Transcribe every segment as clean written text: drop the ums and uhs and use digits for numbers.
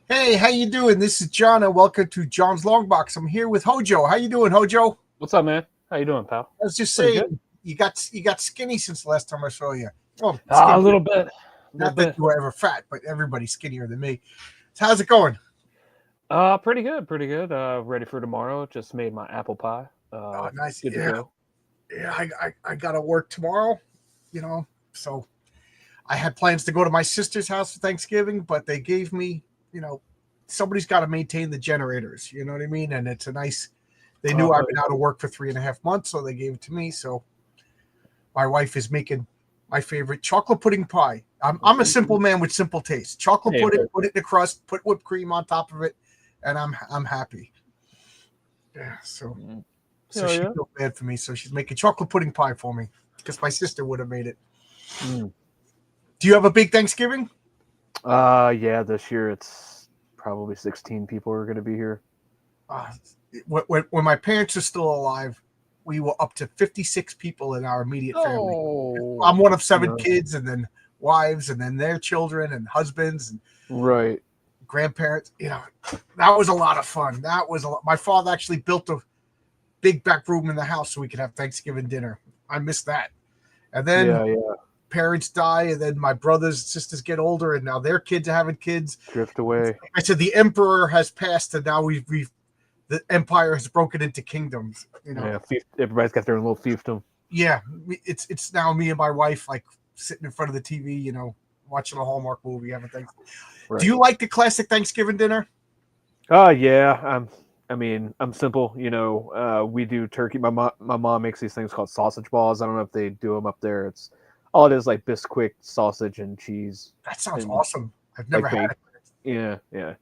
Hey, how you doing? This is John, and welcome to John's Long Box. I'm here with Hojo. How you doing, Hojo? What's up, man? How you doing, pal? I was just Pretty good. saying, you got skinny since the last time I saw you. Well, A skinny. little bit, a little Not that bit. you were ever fat, but everybody's skinnier than me. So how's it going? Pretty good, pretty good. Ready for tomorrow. Just made my apple pie. Oh, nice. Good to Yeah, go. yeah. I got to work tomorrow. You know, so I had plans to go to my sister's house for Thanksgiving, but they gave me, you know, somebody's got to maintain the generators. You know what I mean? And it's a nice. They knew I've Oh, been out of work for 3.5 months, so they gave it to me. So my wife is making my favorite chocolate pudding pie. I'm a simple man with simple taste. Chocolate hey, pudding, man. put it in the crust, put whipped cream on top of it, and I'm happy. Yeah. So Oh she yeah. felt bad for me. So she's making chocolate pudding pie for me because my sister would have made it. Mm. Do you have a big Thanksgiving? Yeah. This year it's probably 16 people are gonna be here. Uh, when my parents are still alive, we were up to 56 people in our immediate family. Oh, I'm one of seven no. kids, and then wives, and then their children, and husbands, and Right. grandparents. That was a lot of fun. That was a lot. My father actually built a big back room in the house so we could have Thanksgiving dinner. I miss that. And then Yeah, yeah. parents die, and then my brothers and sisters get older, and now their kids are having kids. Drift away. I said the emperor has passed, and now we've the empire has broken into kingdoms. Yeah. Everybody's got their own little fiefdom. Yeah, it's now me and my wife like sitting in front of the TV, watching a Hallmark movie, having things. Do Right. you like the classic Thanksgiving dinner? Oh yeah. I'm simple. We do turkey. My mom makes these things called sausage balls. I don't know if they do them up there. It's all it is like Bisquick sausage and cheese That sounds and awesome. I've never like had bake. it. Yeah, yeah,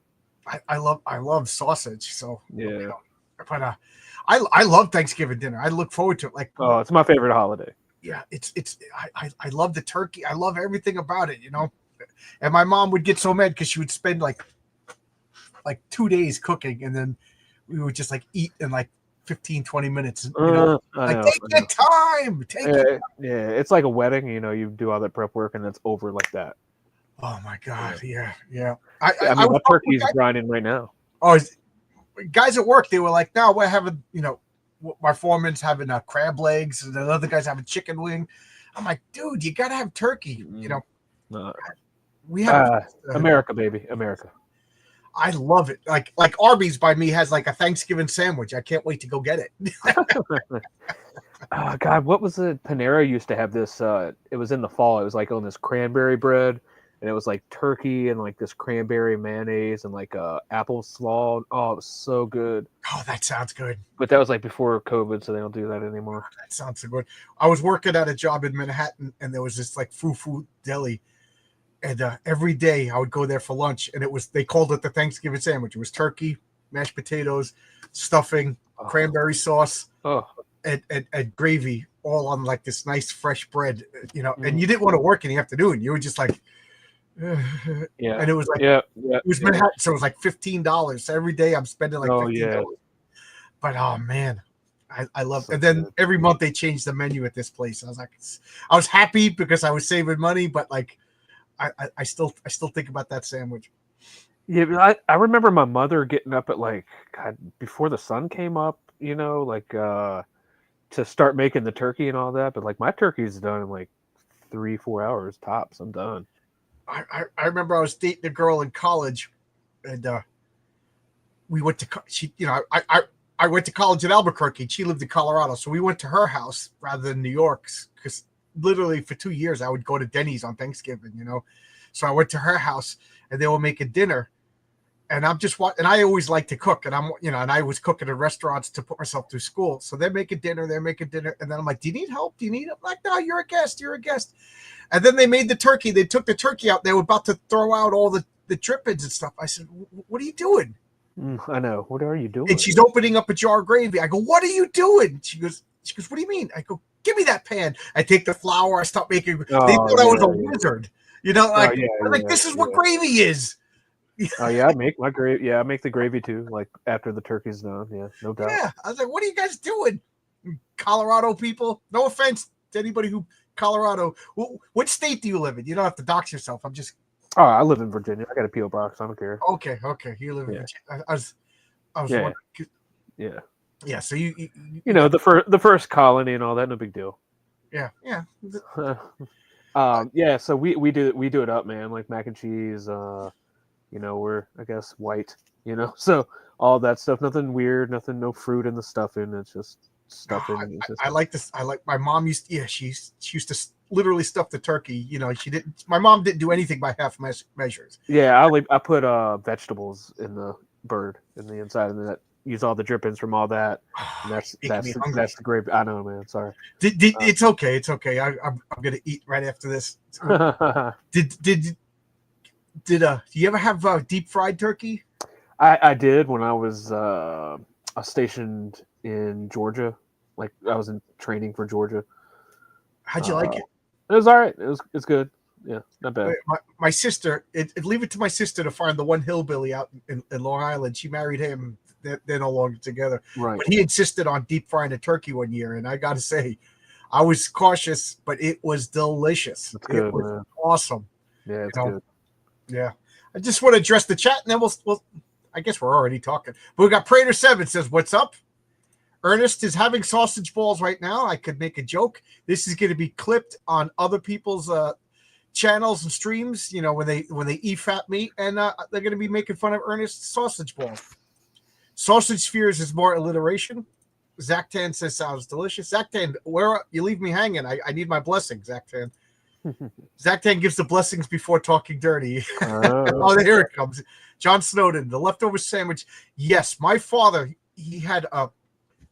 I love sausage. So, yeah. but I love Thanksgiving dinner. I look forward to it. Like, Oh, it's my favorite holiday. yeah, I love the turkey. I love everything about it. And my mom would get so mad because she would spend like 2 days cooking, and then we would just like eat in like 15, 20 minutes. I Like know, take I your know. time, take it. Yeah, it's like a wedding. You do all that prep work and it's over like that. Oh my Yeah, god, yeah, yeah. I yeah. I I, I mean, was my talking with turkey's grinding right now. oh, guys at work. They were like, "No, we're having my foreman's having crab legs, and the other guy's having chicken wing." I'm like, dude, you gotta have turkey. Mm, uh, We have. America, baby, America. I love it. Like Arby's by me has like a Thanksgiving sandwich. I can't wait to go get it. God, what was it? Panera used to have this. It was in the fall. It was like on this cranberry bread, and it was like turkey and like this cranberry mayonnaise and like apple slaw. Oh, it was so good. Oh, that sounds good. But that was like before COVID, so they don't do that anymore. That sounds so good. I was working at a job in Manhattan, and there was this like foo deli, and every day I would go there for lunch, and they called it the Thanksgiving sandwich. It was turkey, mashed potatoes, stuffing, Oh, cranberry sauce, oh, and gravy, all on like this nice fresh bread. And mm, you didn't want to work in the afternoon. You were just like, yeah, and it was like yeah, yeah, it was yeah. Manhattan, so it was like $15. So every day I'm spending like Oh $15. yeah, But oh man, I love. so And then good. every month they changed the menu at this place. I was happy because I was saving money, but like I still think about that sandwich. Yeah, but I remember my mother getting up at like God before the sun came up. Like to start making the turkey and all that. But like my turkey's done in like 3 4 hours tops. I'm done. I remember I was dating a girl in college, and we went to she I went to college in Albuquerque, and she lived in Colorado, so we went to her house rather than New York's because literally for 2 years I would go to Denny's on Thanksgiving. So I went to her house, and they were making dinner, and I'm just and I always like to cook, and and I was cooking in restaurants to put myself through school. So they're making dinner, and then I'm like, "Do you need help? Do you need help?" I'm like, "No, you're a guest. You're a guest." And then they made the turkey. They took the turkey out. They were about to throw out all the drippings and stuff. I said, "What are you doing?" I know. What are you And doing? she's opening up a jar of gravy. I go, "What are you doing?" She goes, "What do you mean?" I go, "Give me that pan." I take the flour. I start making. They Oh thought I was a yeah, yeah. wizard. Oh Like yeah, I'm like, yeah, this is what yeah. gravy is. Oh yeah, I make my gravy. Yeah, I make the gravy too. Like after the turkey's done. Yeah, no doubt. Yeah. I was like, what are you guys doing? Colorado people. No offense to anybody who Colorado. What state do you live in? You don't have to dox yourself. I'm just. Oh, I live in Virginia. I got a PO box. I don't care. Okay, okay. You live in Yeah, Virginia. I was yeah, wondering. yeah. Yeah, so You you know, got the first colony and all that. No big deal. yeah, yeah. Yeah. So we do it up, man. Like mac and cheese. We're I guess white. So all that stuff. Nothing weird. Nothing. No fruit in the stuffing. It's just stuffing. It's just I like this. I like my mom used. Yeah, she used to literally stuff the turkey. You know, she didn't. My mom didn't do anything by half measures. yeah. I put vegetables in the bird in the inside, and that use all the drippings from all that, and that's Making that's me the, hungry. that's the gravy. I know, man. Sorry. Uh, It's okay. It's okay. I'm gonna eat right after this. Did did do you ever have deep fried turkey? I did when I was stationed in Georgia. Like I was in training for Georgia. How'd you like Uh, it? it was all right. It's good. Yeah, not bad. My sister, leave it to my sister to find the one hillbilly out in Long Island. She married him. They're no longer together. Right. But he insisted on deep frying a turkey one year, and I got to say, I was cautious, but it was delicious. It's It good, was man. awesome. Yeah, You it's know, good. yeah. I just want to address the chat, and then we'll. I guess we're already talking. But we got Prater Seven says, "What's up?" Ernest is having sausage balls right now. I could make a joke. This is going to be clipped on other people's channels and streams. You know, when they eat fat meat, and they're going to be making fun of Ernest's sausage balls. Sausage spheres is more alliteration. Zactan says sounds delicious. Zactan, where you leave me hanging? I need my blessing, Zactan. Zactan gives the blessings before talking dirty. Oh, Oh, here it comes. John Snowden, the leftover sandwich. Yes, my father, he had a.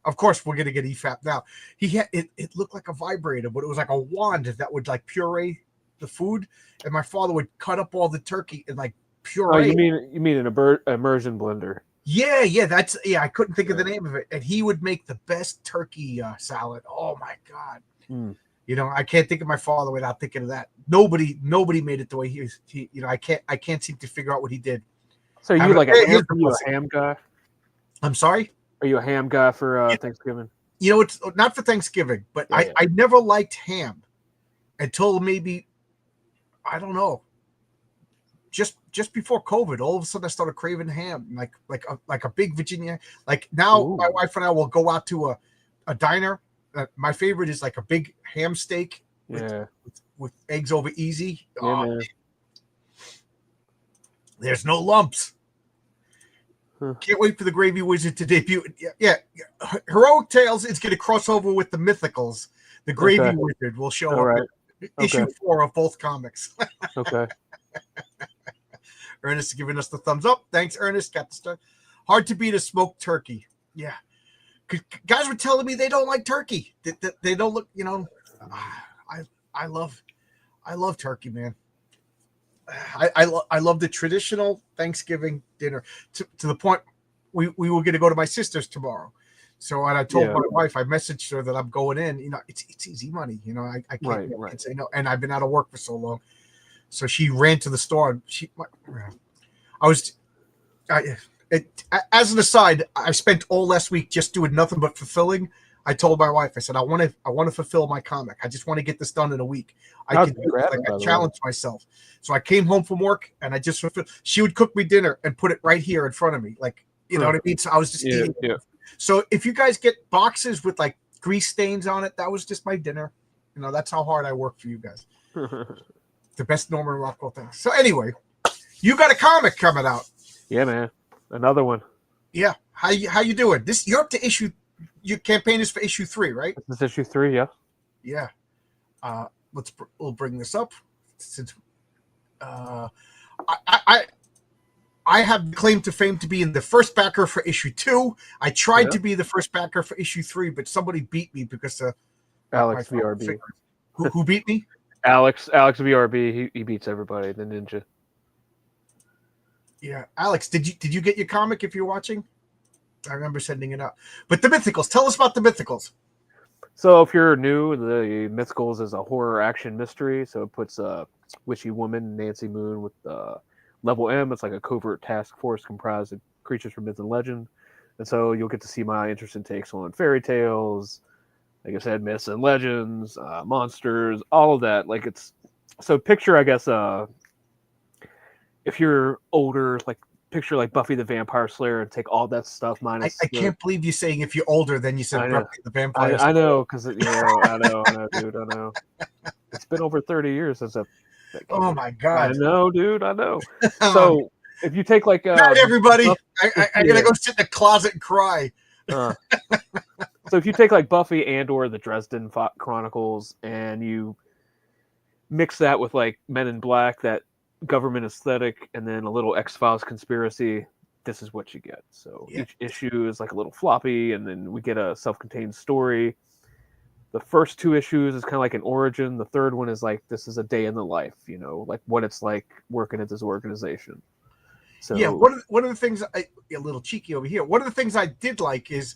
Of course, we're gonna get EFAP now. He had it. It looked like a vibrator, but it was like a wand that would like puree the food. And my father would cut up all the turkey and like oh, puree. you mean an immersion blender? Yeah, yeah, that's yeah. I couldn't think of the Yeah. name of it, and he would make the best turkey salad. Oh my god! Mm. You know, I can't think of my father without thinking of that. Nobody made it the way he was. You know, I can't seem to figure out what he did. So are you Have like a it, ham? here's the Are you blessing. a ham guy? I'm sorry. Are you a ham guy for Thanksgiving? You know, it's not for Thanksgiving, but Yeah, yeah. I never liked ham until maybe I don't know. Just before COVID, all of a sudden I started craving ham, like a big Virginia. Like now, my Ooh, wife and I will go out to a diner. My favorite is like a big ham steak yeah, with eggs over easy. yeah, Oh, man. there's no lumps. Huh. Can't wait for the Gravy Wizard to debut. Yeah. Heroic Tales is going to cross over with the Mythicals. The Gravy Okay, Wizard will show all up right. in Okay, issue 4 of both comics. okay. Ernest is giving us the thumbs up. Thanks, Ernest. Got the stuff. Hard to beat a smoked turkey. Yeah. Guys were telling me they don't like turkey. They don't look, I I love turkey, man. I love the traditional Thanksgiving dinner to the point we were going to go to my sister's tomorrow. So when I told Yeah, my wife, I messaged her that I'm going in. You know, it's easy money. You know, I right, can't right. say no. And I've been out of work for so long. So she ran to the store. And I was, I, as an aside, I spent all last week just doing nothing but fulfilling. I told my wife, I said, I want to fulfill my comic. I just want to get this done in a week. I Oh, can do it. congrats, Like I by the way. challenged myself. So I came home from work and I just fulfilled. She would cook me dinner and put it right here in front of me. Like, you know Huh. what I mean? So I was just Yeah, eating. yeah. So if you guys get boxes with like grease stains on it, that was just my dinner. You know, that's how hard I work for you guys. The best Norman Rockwell thing. So anyway, you got a comic coming out. Yeah, man. Another one. Yeah. How you doing? You're up to issue. Your campaign is for issue 3, right? This is issue 3. Yeah. Yeah. We'll bring this up since uh, I I have the claim to fame to be in the first backer for issue 2. I tried Yeah. to be the first backer for issue 3, but somebody beat me because my Alex VRB. who beat me? Alex VRB. He beats everybody. The ninja. Yeah, Alex, did you get your comic if you're watching? I remember sending it out. But the Mythicals, tell us about the Mythicals. So if you're new, the Mythicals is a horror action mystery. So it puts witchy woman Nancy Moon with level M. It's like a covert task force comprised of creatures from myth and legend. And so you'll get to see my interesting takes on fairy tales, like I said, myths and legends, monsters, all of that. Like it's so picture, I guess, if you're older, like picture like Buffy the Vampire Slayer and take all that stuff minus I can't believe you're saying if you're older than you said I know. Buffy the Vampire I Slayer. know, because I know, dude, I know. It's been over 30 years since that came Oh out. my I god. know, dude, I know. Um, So if you take like Night, everybody. Buff, I gotta yeah, go sit in the closet and cry. uh, so if you take like Buffy and or the Dresden Chronicles and you mix that with like Men in Black, that government aesthetic, and then a little X-Files conspiracy, this is what you get. So Yeah. each issue is like a little floppy, and then we get a self-contained story. The first two issues is kind of like an origin. The third one is like this is a day in the life, like what it's like working at this organization. So Yeah, one of the things a little cheeky over here. One of the things I did like is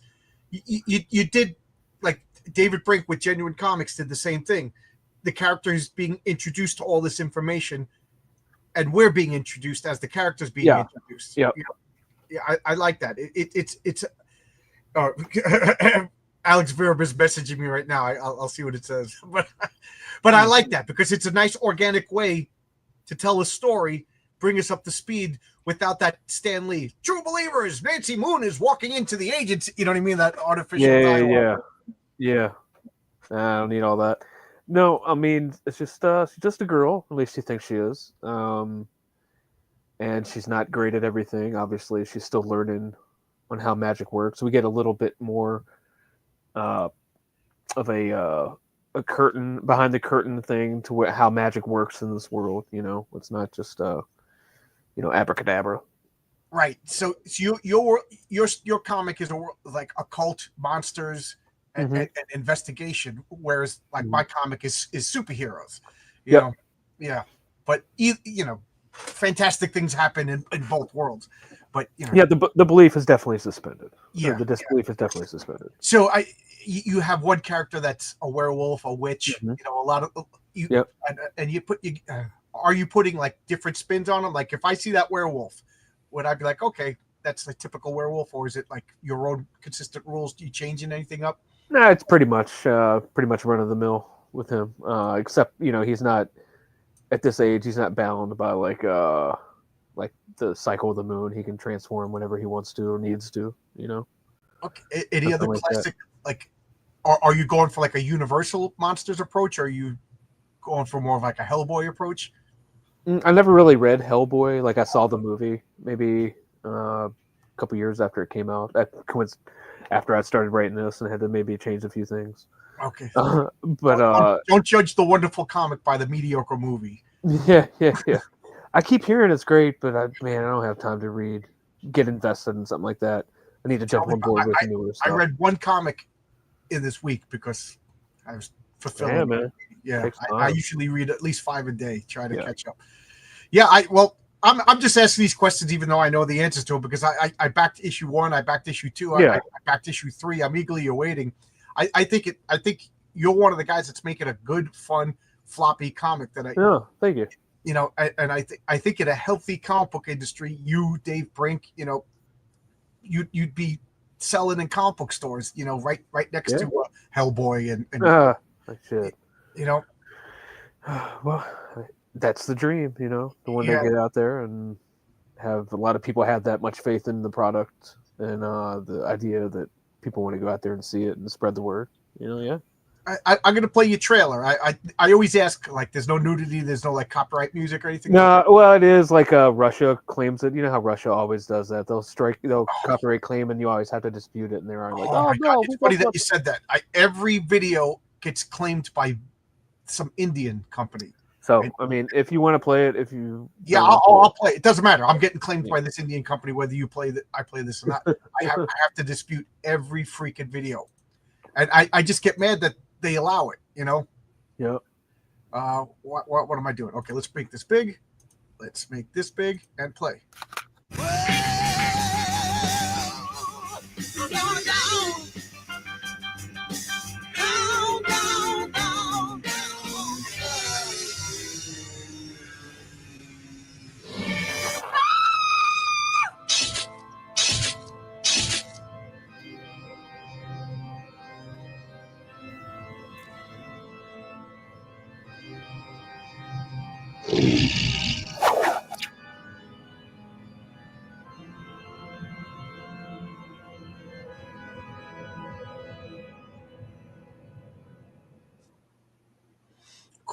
you did like David Brink with Genuine Comics did the same thing. The characters being introduced to all this information, and we're being introduced as the characters being introduced. Yeah. Yeah, I like that. It's uh, Alex Verb is messaging me right now. I'll see what it says, but I like that because it's a nice organic way to tell a story, bring us up to speed without that Stan Lee. True believers, Nancy Moon is walking into the agency. You know what I mean? That artificial dialogue. Yeah. I don't need all that. No, I mean it's just she's just a girl. At least she thinks she is. And she's not great at everything. Obviously, she's still learning on how magic works. We get a little bit more of a curtain behind the curtain thing to how magic works in this world. It's not just abracadabra. Right. So your comic is like occult monsters and investigation, whereas like my comic is superheroes. You know, yeah. But fantastic things happen in both worlds. But the belief is definitely suspended. Yeah, the disbelief is definitely suspended. So you have one character that's a werewolf, a witch. A lot of you. Yep. And you put are you putting like different spins on them? Like if I see that werewolf, would I be like, okay, that's the typical werewolf, or is it like your own consistent rules? Do you changing anything up? Nah, it's pretty much run of the mill with him. Except he's not at this age. He's not bound by like the cycle of the moon. He can transform whenever he wants to or needs to. Okay. Any Something other like classic like? Are you going for like a Universal Monsters approach, or are you going for more of like a Hellboy approach? I never really read Hellboy. Like I saw the movie maybe a couple years after it came out. After I started writing this and had to maybe change a few things. Okay. But don't judge the wonderful comic by the mediocre movie. Yeah. I keep hearing it's great, but I don't have time to get invested in something like that. I need to jump on board with newer stuff. I read one comic in this week because I was fulfilling. Yeah, man. Yeah, I usually read at least 5 a day, try to catch up. Yeah, I'm just asking these questions even though I know the answers to them because I backed issue 1, I backed issue 2, I backed issue 3. I'm eagerly awaiting. I think you're one of the guys that's making a good, fun, floppy comic that thank you. And I think in a healthy comic book industry, you, Dave Brink, you'd be selling in comic book stores, right next to Hellboy and shit. Well, that's the dream, the one day get out there and have a lot of people have that much faith in the product and the idea that people want to go out there and see it and spread the word. I'm gonna play your trailer. I always ask, like, there's no nudity, there's no like copyright music or anything. No, well, it is like Russia claims it. You know how Russia always does that. They'll copyright claim, and you always have to dispute it. And they're like, oh my God. It's funny that you said that. Every video gets claimed by some Indian company. So I mean, if you want to play it, I'll play. It doesn't matter. I'm getting claimed by this Indian company whether you play that I play this or not. I have to dispute every freaking video, and I just get mad that they allow it, Yep. What am I doing? Okay, let's make this big. Let's make this big and play.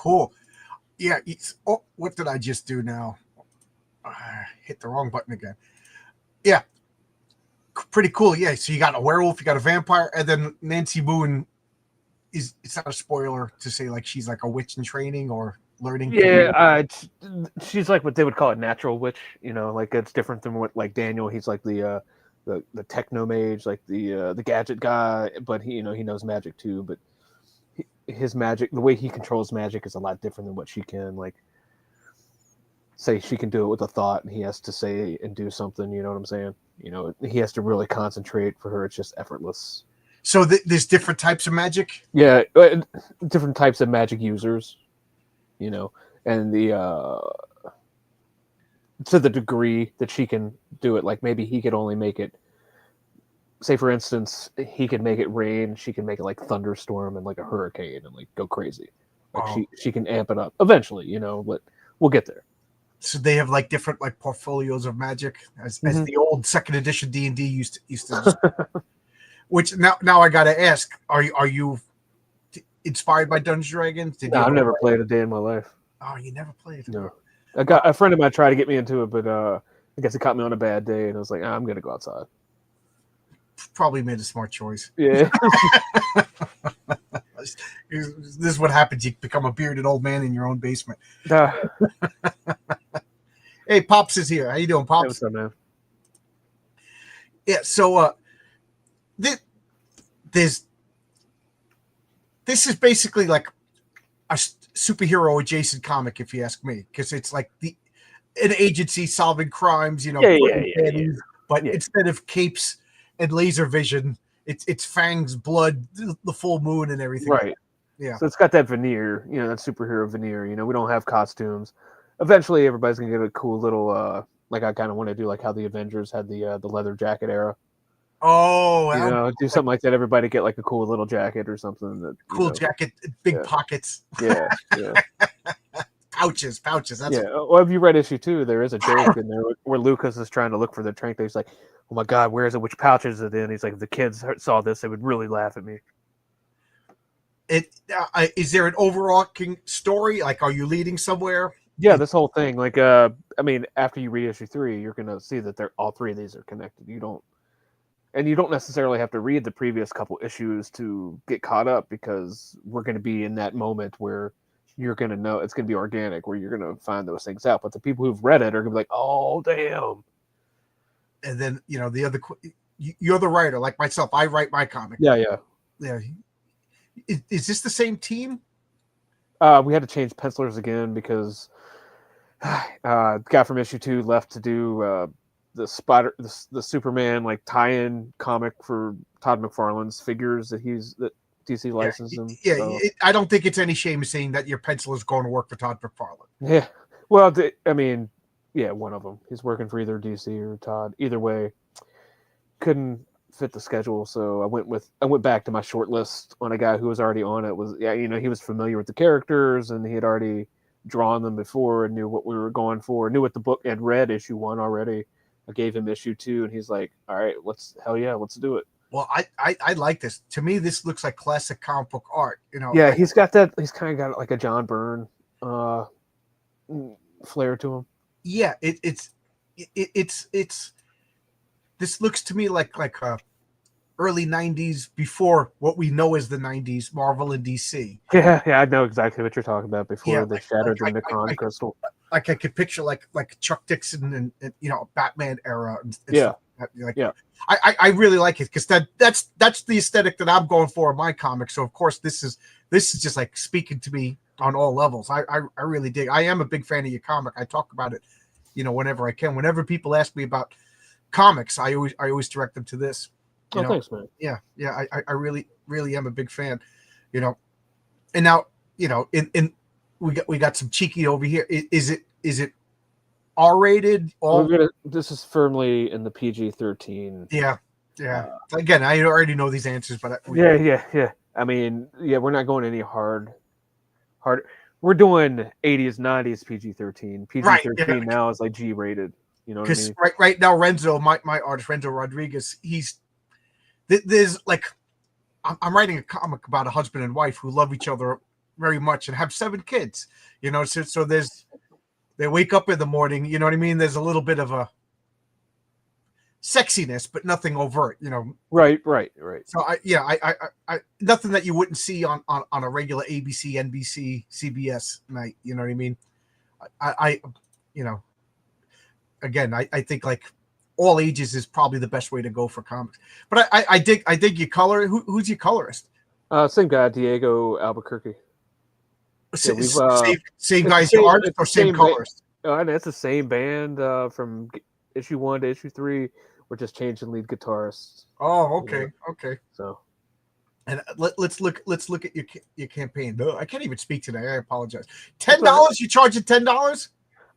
Cool. Yeah. What did I just do now? Hit the wrong button again. Yeah. Pretty cool. Yeah. So you got a werewolf, you got a vampire, and then Nancy Moon it's not a spoiler to say like she's like a witch in training or learning to be. Yeah, she's like what they would call a natural witch. Like it's different than what like Daniel. He's like the techno mage, like the gadget guy, but he knows magic too. But his magic, the way he controls magic, is a lot different than what she can. Like, say she can do it with a thought, and he has to say and do something. You know what I'm saying? He has to really concentrate. For her, it's just effortless. So there's different types of magic. Yeah, different types of magic users. And to the degree that she can do it, like maybe he could only make it. Say, for instance, he could make it rain. She can make it like thunderstorm and like a hurricane and like go crazy. Like she can amp it up eventually, but we'll get there. So they have like different like portfolios of magic as the old second edition D&D used to. Which now I got to ask: Are you inspired by Dungeons & Dragons? No, I've never played a day in my life. Oh, you never played? No. I got a friend of mine tried to get me into it, but I guess it caught me on a bad day, and I was like, I'm gonna go outside. Probably made a smart choice. Yeah. This is what happens. You become a bearded old man in your own basement. Hey, Pops is here. How you doing, Pops? Hey, what's up, man? Yeah. So, this is basically like a superhero adjacent comic, if you ask me, because it's like an agency solving crimes. But instead of capes and laser vision, it's fangs, blood, the full moon, and everything. Right. Yeah. So it's got that veneer, that superhero veneer. We don't have costumes. Eventually, everybody's gonna get a cool little, like I kind of want to do, like how the Avengers had the leather jacket era. Oh, do something like that. Everybody get like a cool little jacket or something. Jacket, big pockets. Yeah. pouches. That's Well, have you read issue 2? There is a joke in there where Lucas is trying to look for the trinket. He's like, "Oh my God, where is it? Which pouch is it in?" He's like, "If the kids saw this, they would really laugh at me." Is there an overarching story? Like, are you leading somewhere? Yeah, this whole thing. Like, after you read issue 3, you're gonna see that all 3 of these are connected. You don't necessarily have to read the previous couple issues to get caught up, because we're going to be in that moment where you're going to know it's going to be organic, where you're going to find those things out. But the people who've read it are going to be like, "Oh, damn!" And then the other, you're the writer, like myself. I write my comic. Yeah. Is this the same team? We had to change pencilers again because the guy from issue 2 left to do the Superman like tie-in comic for Todd McFarlane's figures that DC licensed him. Yeah, so. I don't think it's any shame saying that your pencil is going to work for Todd McFarlane. Yeah, well, one of them. He's working for either DC or Todd. Either way, couldn't fit the schedule, so I went back to my short list on a guy who was already on it. He was familiar with the characters and he had already drawn them before and knew what we were going for. Knew what the book had read issue 1 already. I gave him issue 2, and he's like, "All right, let's do it." Well, I like this. To me, this looks like classic comic book art. Yeah, he's got that. He's kind of got like a John Byrne flair to him. Yeah, it's this looks to me like early 90s, before what we know as the 90s, Marvel and DC. Yeah, I know exactly what you're talking about. Before they shattered the Necron crystal. Like I could picture like Chuck Dixon and Batman era. I really like it because that's the aesthetic that I'm going for in my comics. So of course this is just like speaking to me on all levels. I really dig. I am a big fan of your comic. I talk about it, whenever I can. Whenever people ask me about comics, I always direct them to this. Thanks, man. Yeah. I really, really am a big fan. And now, in we got some cheeky over here. Is it R-rated? This is firmly in the PG-13. Yeah. Again, I already know these answers, but yeah. I mean, we're not going any hard. We're doing 80s, 90s PG-13. PG-13 now is like G-rated. You know what I mean? Because right now, Renzo, my artist, Renzo Rodriguez, there's like, I'm writing a comic about a husband and wife who love each other very much and have 7 kids. So they wake up in the morning. You know what I mean? There's a little bit of a sexiness, but nothing overt. Right. So I nothing that you wouldn't see on a regular ABC, NBC, CBS night. You know what I mean? I you know, again, I think like all ages is probably the best way to go for comics. But I dig your color. Who's your colorist? Same guy, Diego Albuquerque. Yeah, we've Same guys, your artist, it's or the same same colorist? and it's the same band from issue 1 to issue 3. We're just changing lead guitarists. Oh, okay, okay. So, and let's look at your campaign. No, I can't even speak today. I apologize. $10? You charging $10?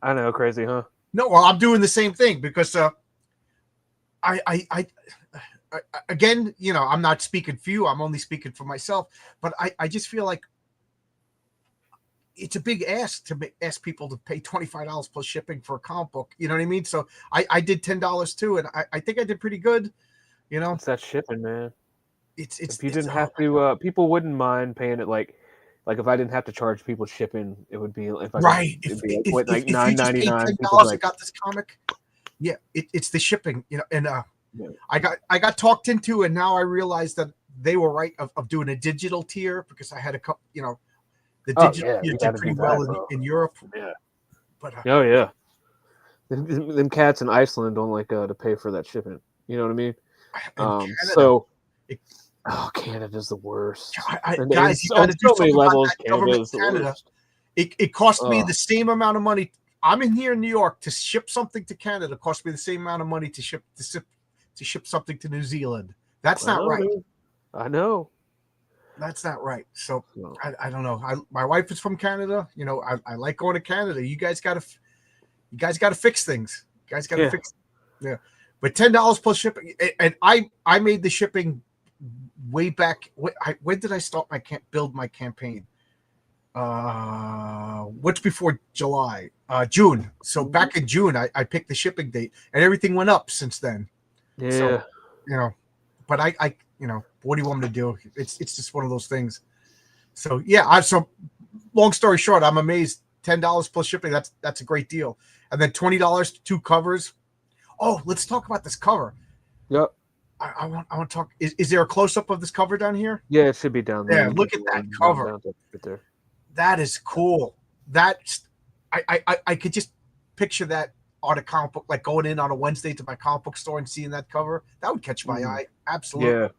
I know, crazy, huh? No, well, I'm doing the same thing because I again, I'm not speaking for you. I'm only speaking for myself. But I just feel like it's a big ask to ask people to pay $25 plus shipping for a comic book. You know what I mean? So I did $10 too, and I think I did pretty good. It's that shipping, man. It's if you didn't have to, people wouldn't mind paying it. Like if I didn't have to charge people shipping, it would be if I right. It'd If be like you just paid $9.99. $10 and got this comic, yeah, it's the shipping. And yeah. I got talked into, and now I realize that they were right of doing a digital tier because I had a couple. The digital tier did pretty well in Europe. Yeah. But oh yeah, them cats in Iceland don't like to pay for that shipping. You know what I mean? Canada, so. Canada's the worst. Guys, you got to do something about that government in Canada. It cost me the same amount of money. I'm in here in New York to ship something to Canada. It cost me the same amount of money to ship something to New Zealand. That's not right. Dude. I know. That's not right. So I don't know. My wife is from Canada. I like going to Canada. You guys got to fix things. You guys got to fix. Yeah, but $10 plus shipping, and I made the shipping way back. When did I start build my campaign? What's before July? June. So back in June, I picked the shipping date, and everything went up since then. Yeah. So, but I what do you want me to do? It's just one of those things. So yeah, so long story short, I'm amazed. $10 plus shipping. That's a great deal. And then $20 2 covers. Oh, let's talk about this cover. Yep. I want to talk. Is there a close up of this cover down here? Yeah, it should be down there. Yeah, look at that cover. Right there. That is cool. That's I could just picture that on a comic book, like going in on a Wednesday to my comic book store and seeing that cover. That would catch my eye. Absolutely.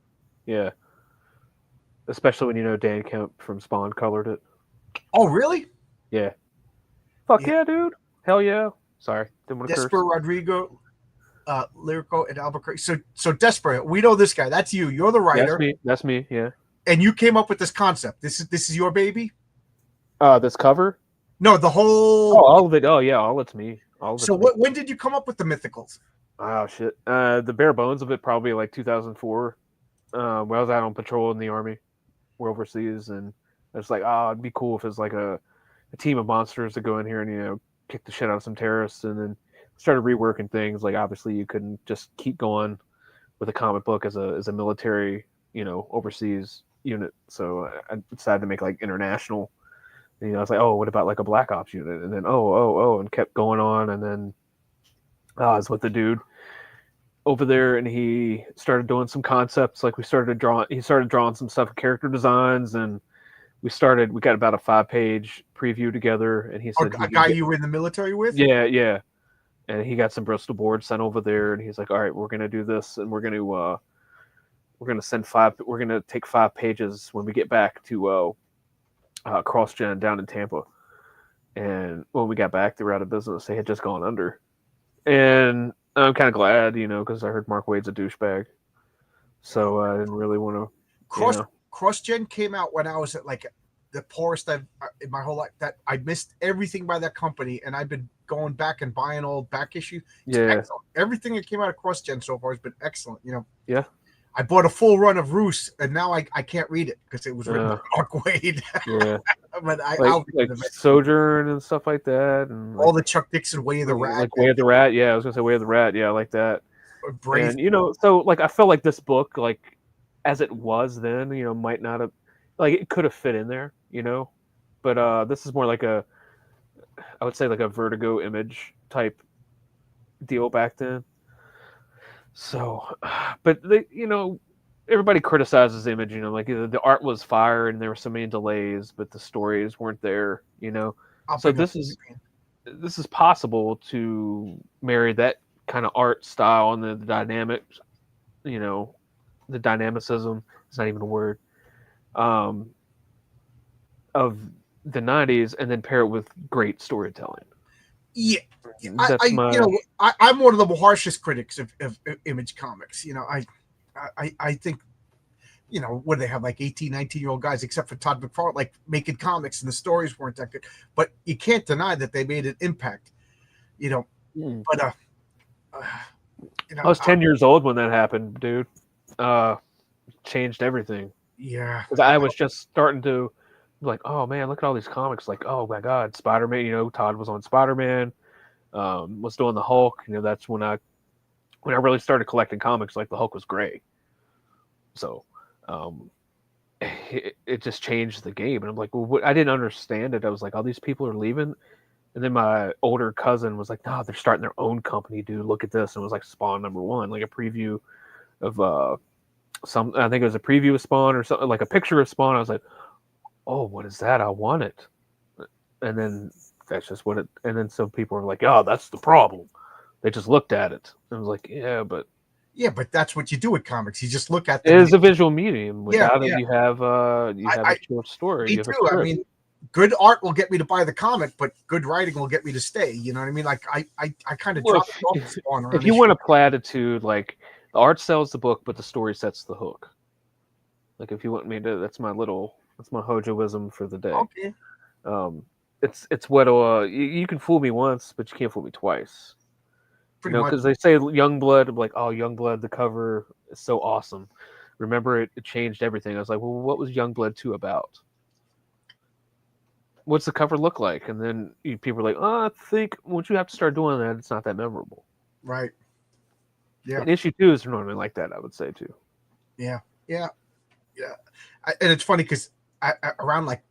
Yeah. Especially when Dan Kemp from Spawn colored it. Oh, really? Yeah. Fuck yeah, dude. Hell yeah. Sorry, didn't want to curse. Desper Rodrigo. Lyrico and Albuquerque. So Desperate, we know this guy. That's you. You're the writer. That's me. Yeah. And you came up with this concept. This is your baby. This cover. No, the whole. Oh, all of it. Oh yeah, all it's me. All of it. So when did you come up with the mythicals? Oh shit. The bare bones of it probably like 2004. When I was out on patrol in the army, we're overseas, and it's like, it'd be cool if it's like a team of monsters to go in here and kick the shit out of some terrorists, and then started reworking things. Like obviously you couldn't just keep going with a comic book as a military, overseas unit. So I decided to make like international. And, I was like, oh, what about like a Black Ops unit? And then and kept going on. And then I was with the dude over there, and he started doing some concepts. Like he started drawing some stuff, character designs, and we got about a 5-page preview together. And he said, a guy you were in the military with? Yeah. And he got some Bristol boards sent over there, and he's like, all right, we're going to do this, and we're going to take 5 pages when we get back to CrossGen down in Tampa. And when we got back, they were out of business. They had just gone under. And I'm kind of glad, because I heard Mark Wade's a douchebag. So I didn't really want to. CrossGen came out when I was at like the poorest I've in my whole life. That I missed everything by that company, and I've been going back and buying old back issue. Excellent. Everything that came out of CrossGen so far has been excellent. Yeah. I bought a full run of Roos, and now I can't read it because it was written by Mark Wade. Yeah. But I'll read it Sojourn and stuff like that, and all the Chuck Dixon Way of the Rat. Like Way of the Rat. Yeah, I was gonna say Way of the Rat. Yeah, I like that. Brave. And so like I felt like this book, like as it was then, might not have, like it could have fit in there, but this is more like I would say like a Vertigo Image type deal back then. So, but everybody criticizes Image. Like the art was fire and there were so many delays, but the stories weren't there. I'll So bring up. this is possible to marry that kind of art style and the dynamic, you know, the dynamicism. It's not even a word. Um, of the '90s, and then pair it with great storytelling. Yeah, That's my I'm one of the harshest critics of Image Comics. I think what do they have, like 18, 19-year-old guys, except for Todd McFarlane, like making comics, and the stories weren't that good. But you can't deny that they made an impact. But uh, I was 10 years old when that happened, dude. Changed everything yeah, because I was just starting to like, oh man, look at all these comics. Like, oh my god, Spider-Man. Todd was on Spider-Man. Was doing the Hulk. That's when I really started collecting comics. Like the Hulk was gray, so it just changed the game. And I'm like, well, I didn't understand it. I was like, all these people are leaving. And then my older cousin was like, no, they're starting their own company, dude. Look at this. And it was like Spawn #1, like a preview of I think it was a preview of Spawn or something, like a picture of Spawn. I was like, oh, what is that? I want it. And then that's just what it, and then some people were like, oh, that's the problem. They just looked at it. And I was like, yeah, but that's what you do with comics. You just look at it them. is a visual medium. Yeah, Without it, yeah. you have a short story. Me You have too. a I mean, good art will get me to buy the comic, but good writing will get me to stay. You know what I mean? Like I kind of Well, dropped off Spawn around if you issue. want a platitude, like the art sells the book, but the story sets the hook. Like if you want me to, that's my Hojoism for the day. Okay, It's what you can fool me once, but you can't fool me twice. pretty much. Because they say Youngblood, I'm like, oh, Youngblood, the cover is so awesome. Remember, it changed everything. I was like, well, what was Youngblood 2 about? What's the cover look like? And then people are like, oh, I think once you have to start doing that, it's not that memorable. Right. Yeah. And issue 2 is normally like that, I would say, too. Yeah. And it's funny because around like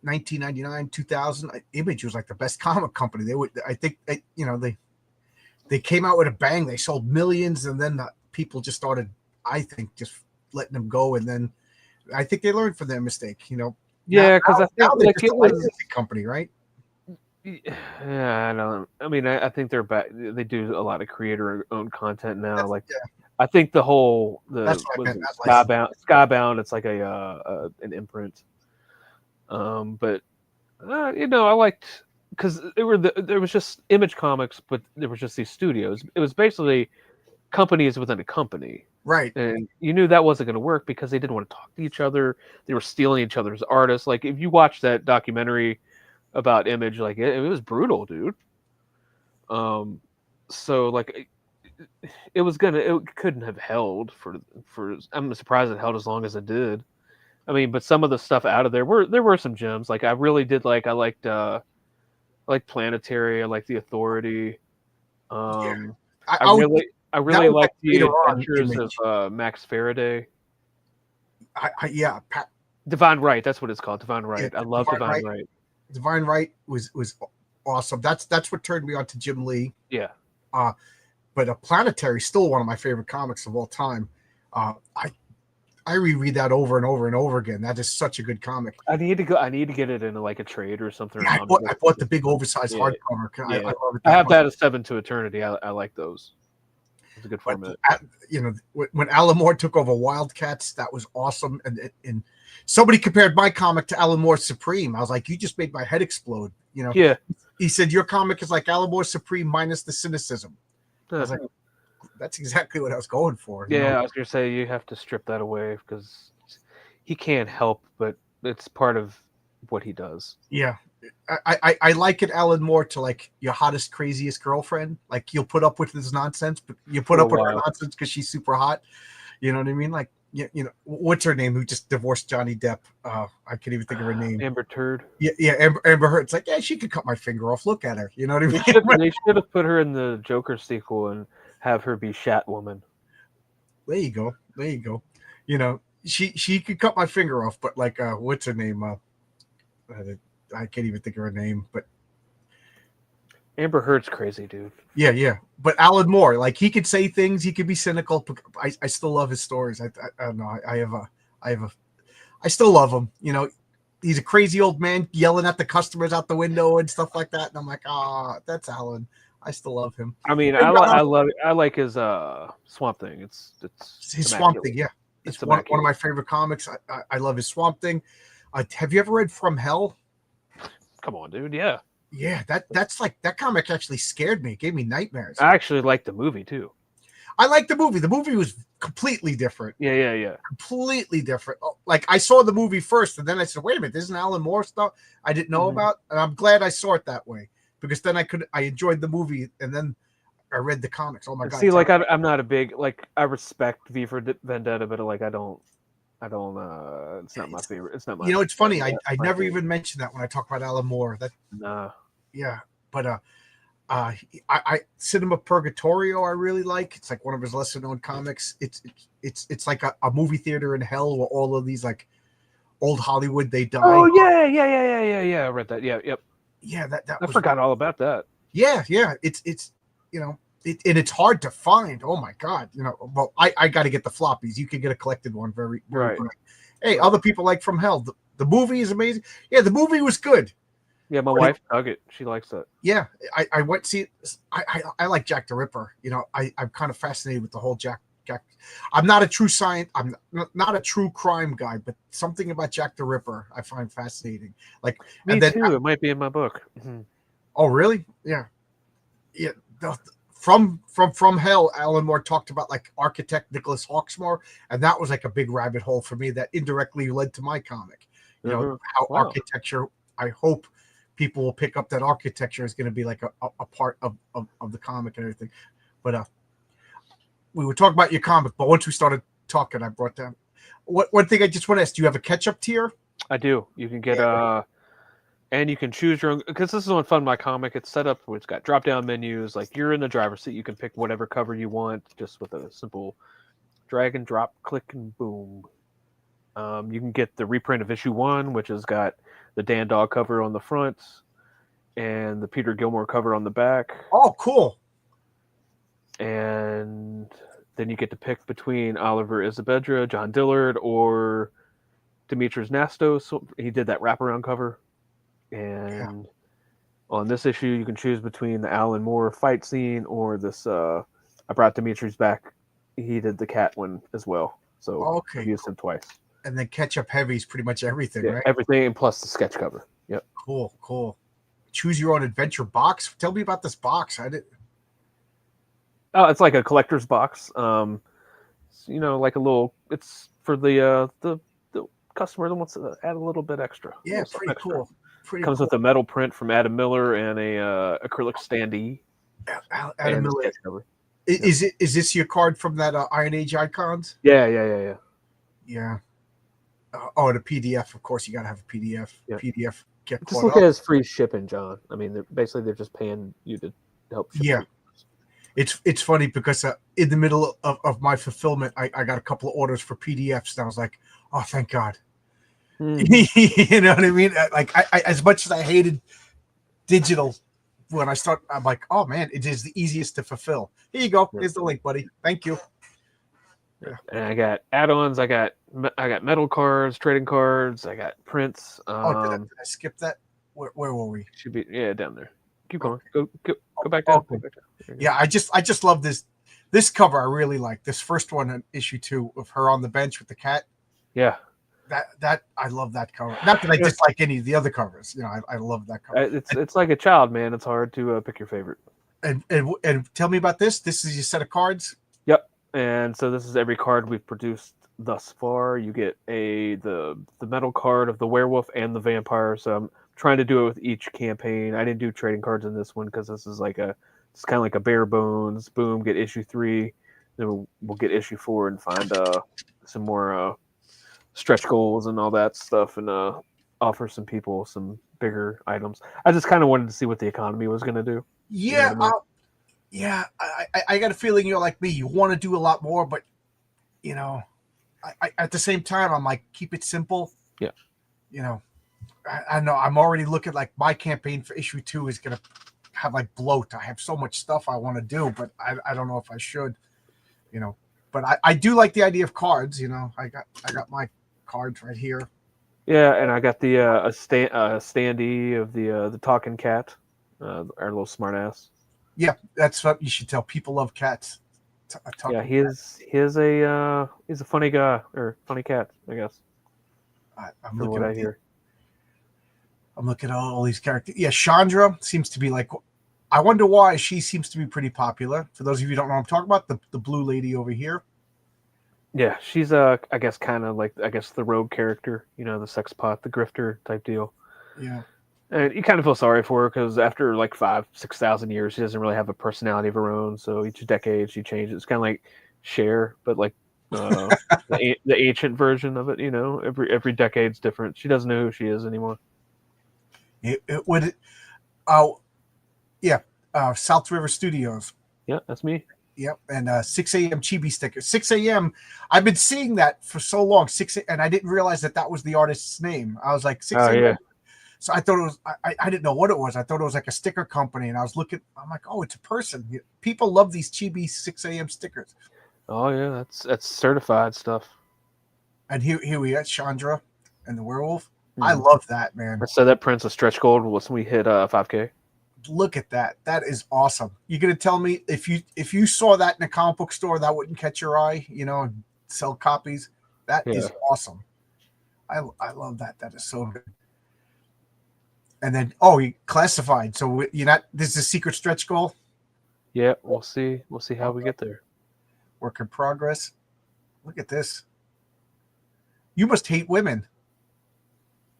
1999, 2000, Image was like the best comic company. I think they came out with a bang. They sold millions, and then the people just started, I think, just letting them go. And then I think they learned from their mistake. Yeah, because I think they're like just a licensing company, right? Yeah, I don't. I mean, I think they're back. They do a lot of creator-owned content now. Yeah. I think the whole That's what I meant, Skybound. It's like an imprint. But I liked because there was just Image Comics, but there was just these studios. It was basically companies within a company. Right. And you knew that wasn't going to work because they didn't want to talk to each other. They were stealing each other's artists. Like if you watch that documentary about Image, like it was brutal, dude. So like it couldn't have held for. I'm surprised it held as long as it did. I mean, but some of the stuff out of there were some gems. Like I really did I liked Planetary. I liked The Authority. Yeah. I really liked the later on, adventures of Max Faraday. Yeah. Divine Right, that's what it's called. Divine Right. Yeah, I love Divine Right. Divine Right was awesome. That's what turned me on to Jim Lee. Yeah. But a Planetary is still one of my favorite comics of all time. I reread that over and over and over again. That is such a good comic. I need to get it in like a trade or something. Yeah, I bought the big oversized hardcover. Yeah. I love it. I have that as 7 to Eternity. I like those. It's a good format. When Alan Moore took over Wildcats, that was awesome. And somebody compared my comic to Alan Moore's Supreme. I was like, you just made my head explode. Yeah. He said your comic is like Alan Moore's Supreme minus the cynicism. I was like, that's exactly what I was going for. Yeah, I was gonna say you have to strip that away because he can't help, but it's part of what he does. Yeah. I liken Alan Moore to like your hottest, craziest girlfriend. Like you'll put up with this nonsense, but you put up with her nonsense because she's super hot. You know what I mean? Like what's her name? Who just divorced Johnny Depp? I can't even think of her name. Amber Turd. Yeah, Amber Heard. It's like, yeah, she could cut my finger off. Look at her. You know what I mean? They should have put her in the Joker sequel and have her be Shatwoman. There you go. She could cut my finger off, but like what's her name? I can't even think of her name, but Amber Heard's crazy, dude. yeah. But Alan Moore, like he could say things, he could be cynical. But I still love his stories. I don't know. I still love him. You know, he's a crazy old man yelling at the customers out the window and stuff like that. And I'm like, that's Alan. I still love him. I mean, I like his Swamp Thing. It's his Swamp Thing. Yeah, it's one of my favorite comics. I love his Swamp Thing. Have you ever read From Hell? Come on, dude. Yeah. Yeah, that's like that comic actually scared me. It gave me nightmares. I actually liked the movie too. I liked the movie. The movie was completely different. Yeah. Completely different. Like I saw the movie first, and then I said, "Wait a minute, this is Alan Moore stuff I didn't know about." And I'm glad I saw it that way because then I enjoyed the movie, and then I read the comics. Oh my god! See, like I'm not a big like I respect V for Vendetta, but like I don't. It's not my favorite. It's not my. You know, it's funny. I never even mentioned that when I talk about Alan Moore. That nah. Yeah, but I Cinema Purgatorio I really like. It's like one of his lesser known comics. It's like a movie theater in hell where all of these like old Hollywood they die. Oh yeah. I read that. Yep. Yeah, that I forgot all about that. Yeah. It's you know and it's hard to find. Oh my god, you know. Well, I got to get the floppies. You can get a collected one very right. Good. Hey, other people like From Hell. The movie is amazing. Yeah, the movie was good. Yeah, my wife dug it. She likes it. Yeah, I went to see it. I like Jack the Ripper. You know, I'm kind of fascinated with the whole Jack. I'm not a true science. I'm not a true crime guy, but something about Jack the Ripper I find fascinating. Like me too. It might be in my book. Mm-hmm. Oh, really? Yeah. From Hell, Alan Moore talked about like architect Nicholas Hawksmoor, and that was like a big rabbit hole for me that indirectly led to my comic. You know how architecture. I hope people will pick up that architecture is going to be like a part of the comic and everything. But we were talking about your comic, but once we started talking, I brought down one thing I just want to ask. Do you have a catch-up tier? I do. You can get and you can choose your own, because this is one fun my comic. It's set up where it's got drop-down menus. Like you're in the driver's seat, you can pick whatever cover you want just with a simple drag and drop, click and boom. You can get the reprint of issue 1, which has got the Dan Dog cover on the front and the Peter Gilmore cover on the back. Oh, cool. And then you get to pick between Oliver Isabedra, John Dillard, or Dimitris Nastos. So he did that wraparound cover. And on this issue, you can choose between the Alan Moore fight scene or this. I brought Dimitris back. He did the cat one as well. So I used him twice. And then Ketchup Heavy is pretty much everything, right? Everything, plus the sketch cover. Yep. Cool. Choose your own adventure box. Tell me about this box. I didn't. Oh, it's like a collector's box. You know, like a little. It's for the customer that wants to add a little bit extra. Yeah, pretty cool. Comes with a metal print from Adam Miller and a acrylic standee. Adam Miller. Is this your card from that Iron Age Icons? Yeah. Yeah. Oh, the PDF. Of course, you got to have a PDF. Yeah. PDF. Just look at his free shipping, John. I mean, they're just paying you to help ship. Yeah. It's funny because in the middle of my fulfillment, I got a couple of orders for PDFs, and I was like, oh, thank God. You know what I mean? Like, I as much as I hated digital, when I start, I'm like, oh man, it is the easiest to fulfill. Here you go. Here's the link, buddy. Thank you. Yeah. And I got add-ons. I got metal cards, trading cards. I got prints. Did I skip that? Where were we? Should be down there. Keep going. Go back down. Okay. Yeah, I just love this cover. I really like this first one in issue 2 of her on the bench with the cat. Yeah. That I love that cover. Not that I dislike any of the other covers. You know, I love that cover. It's like a child, man. It's hard to pick your favorite. And tell me about this. This is your set of cards. Yep. And so this is every card we've produced thus far. You get the metal card of the werewolf and the vampire. So I'm trying to do it with each campaign. I didn't do trading cards in this one because this is it's kind of like a bare bones. Boom, get issue 3. Then we'll get issue 4 and find some more stretch goals and all that stuff, and offer some people some bigger items. I just kind of wanted to see what the economy was going to do. Yeah, you know what I mean? I got a feeling you're like me. You want to do a lot more, but you know, I at the same time, I'm like, keep it simple. Yeah. You know, I know I'm already looking like my campaign for issue 2 is gonna have like bloat. I have so much stuff I want to do, but I don't know if I should, you know. But I do like the idea of cards, you know. I got my cards right here. Yeah, and I got the standee of the talking cat, our little smartass. Yeah, that's what you should tell. People love cats. Yeah, he's a funny guy or funny cat, I guess. I'm From looking what at I hear. I'm looking at all these characters. Yeah, Chandra seems to be like. I wonder why she seems to be pretty popular. For those of you who don't know what I'm talking about, the blue lady over here. Yeah, she's I guess kind of like the rogue character, the sex pot, the grifter type deal. Yeah. And you kind of feel sorry for her because after like 5,000-6,000 years, she doesn't really have a personality of her own. So each decade she changes. It's kind of like Cher, but like the ancient version of it. Every decade's different. She doesn't know who she is anymore. It would. Oh, yeah. South River Studios. Yeah, that's me. Yep, and 6 a.m. Chibi sticker. 6 a.m. I've been seeing that for so long. And I didn't realize that was the artist's name. I was like 6 a.m. Yeah. So I thought it was. I didn't know what it was. I thought it was like a sticker company, and I was looking. I'm like, oh, it's a person. People love these Chibi 6 a.m. stickers. Oh yeah, that's certified stuff. And here we got Chandra and the werewolf. I love that, man. So that prints a stretch goal once we hit 5K. Look at that. That is awesome. You're gonna tell me if you saw that in a comic book store, that wouldn't catch your eye, and sell copies. That is awesome. I love that. That is so good. And then he classified. So this is a secret stretch goal. Yeah, we'll see. We'll see how we get there. Work in progress. Look at this. You must hate women.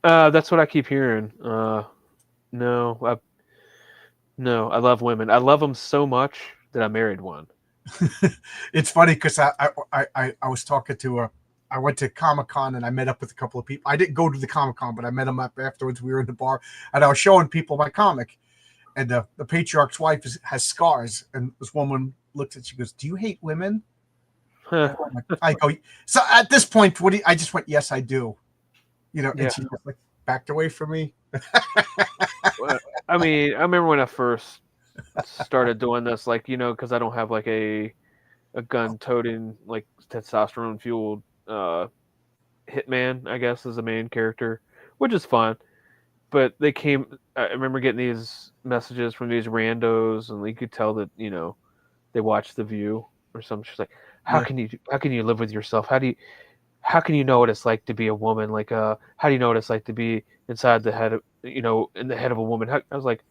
That's what I keep hearing. No, I love women. I love them so much that I married one. It's funny because I was talking to I went to Comic-Con and I met up with a couple of people. I didn't go to the Comic-Con, but I met them up afterwards. We were in the bar and I was showing people my comic. And the patriarch's wife has scars. And this woman looks at, she goes, "Do you hate women?" I go, so at this point, I just went, "Yes, I do." And she just like backed away from me. Well, I mean, I remember when I first started doing this, like, because I don't have like a gun-toting, like testosterone-fueled hitman, I guess, as the main character, which is fun. But I remember getting these messages from these randos, and you could tell that they watched The View or something. She's like, how can you live with yourself? How can you know what it's like to be a woman? Like, how do you know what it's like to be inside the head of, in the head of a woman? I was like,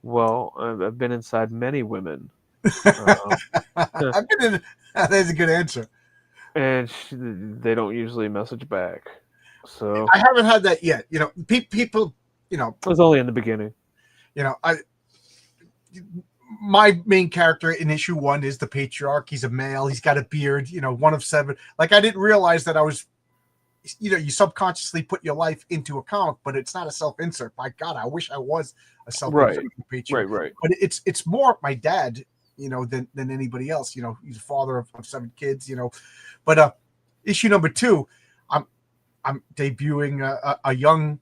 well, I've been inside many women. I've been in. That's a good answer. And they don't usually message back. So I haven't had that yet. People. It was only in the beginning. My main character in issue 1 is the patriarch. He's a male. He's got a beard. One of 7. Like, I didn't realize that I was. You subconsciously put your life into a comic, but it's not a self-insert. My God, I wish I was a self-insert patriarch. Right. But it's more my dad, than anybody else. He's a father of 7 kids. But issue number 2, I'm debuting a young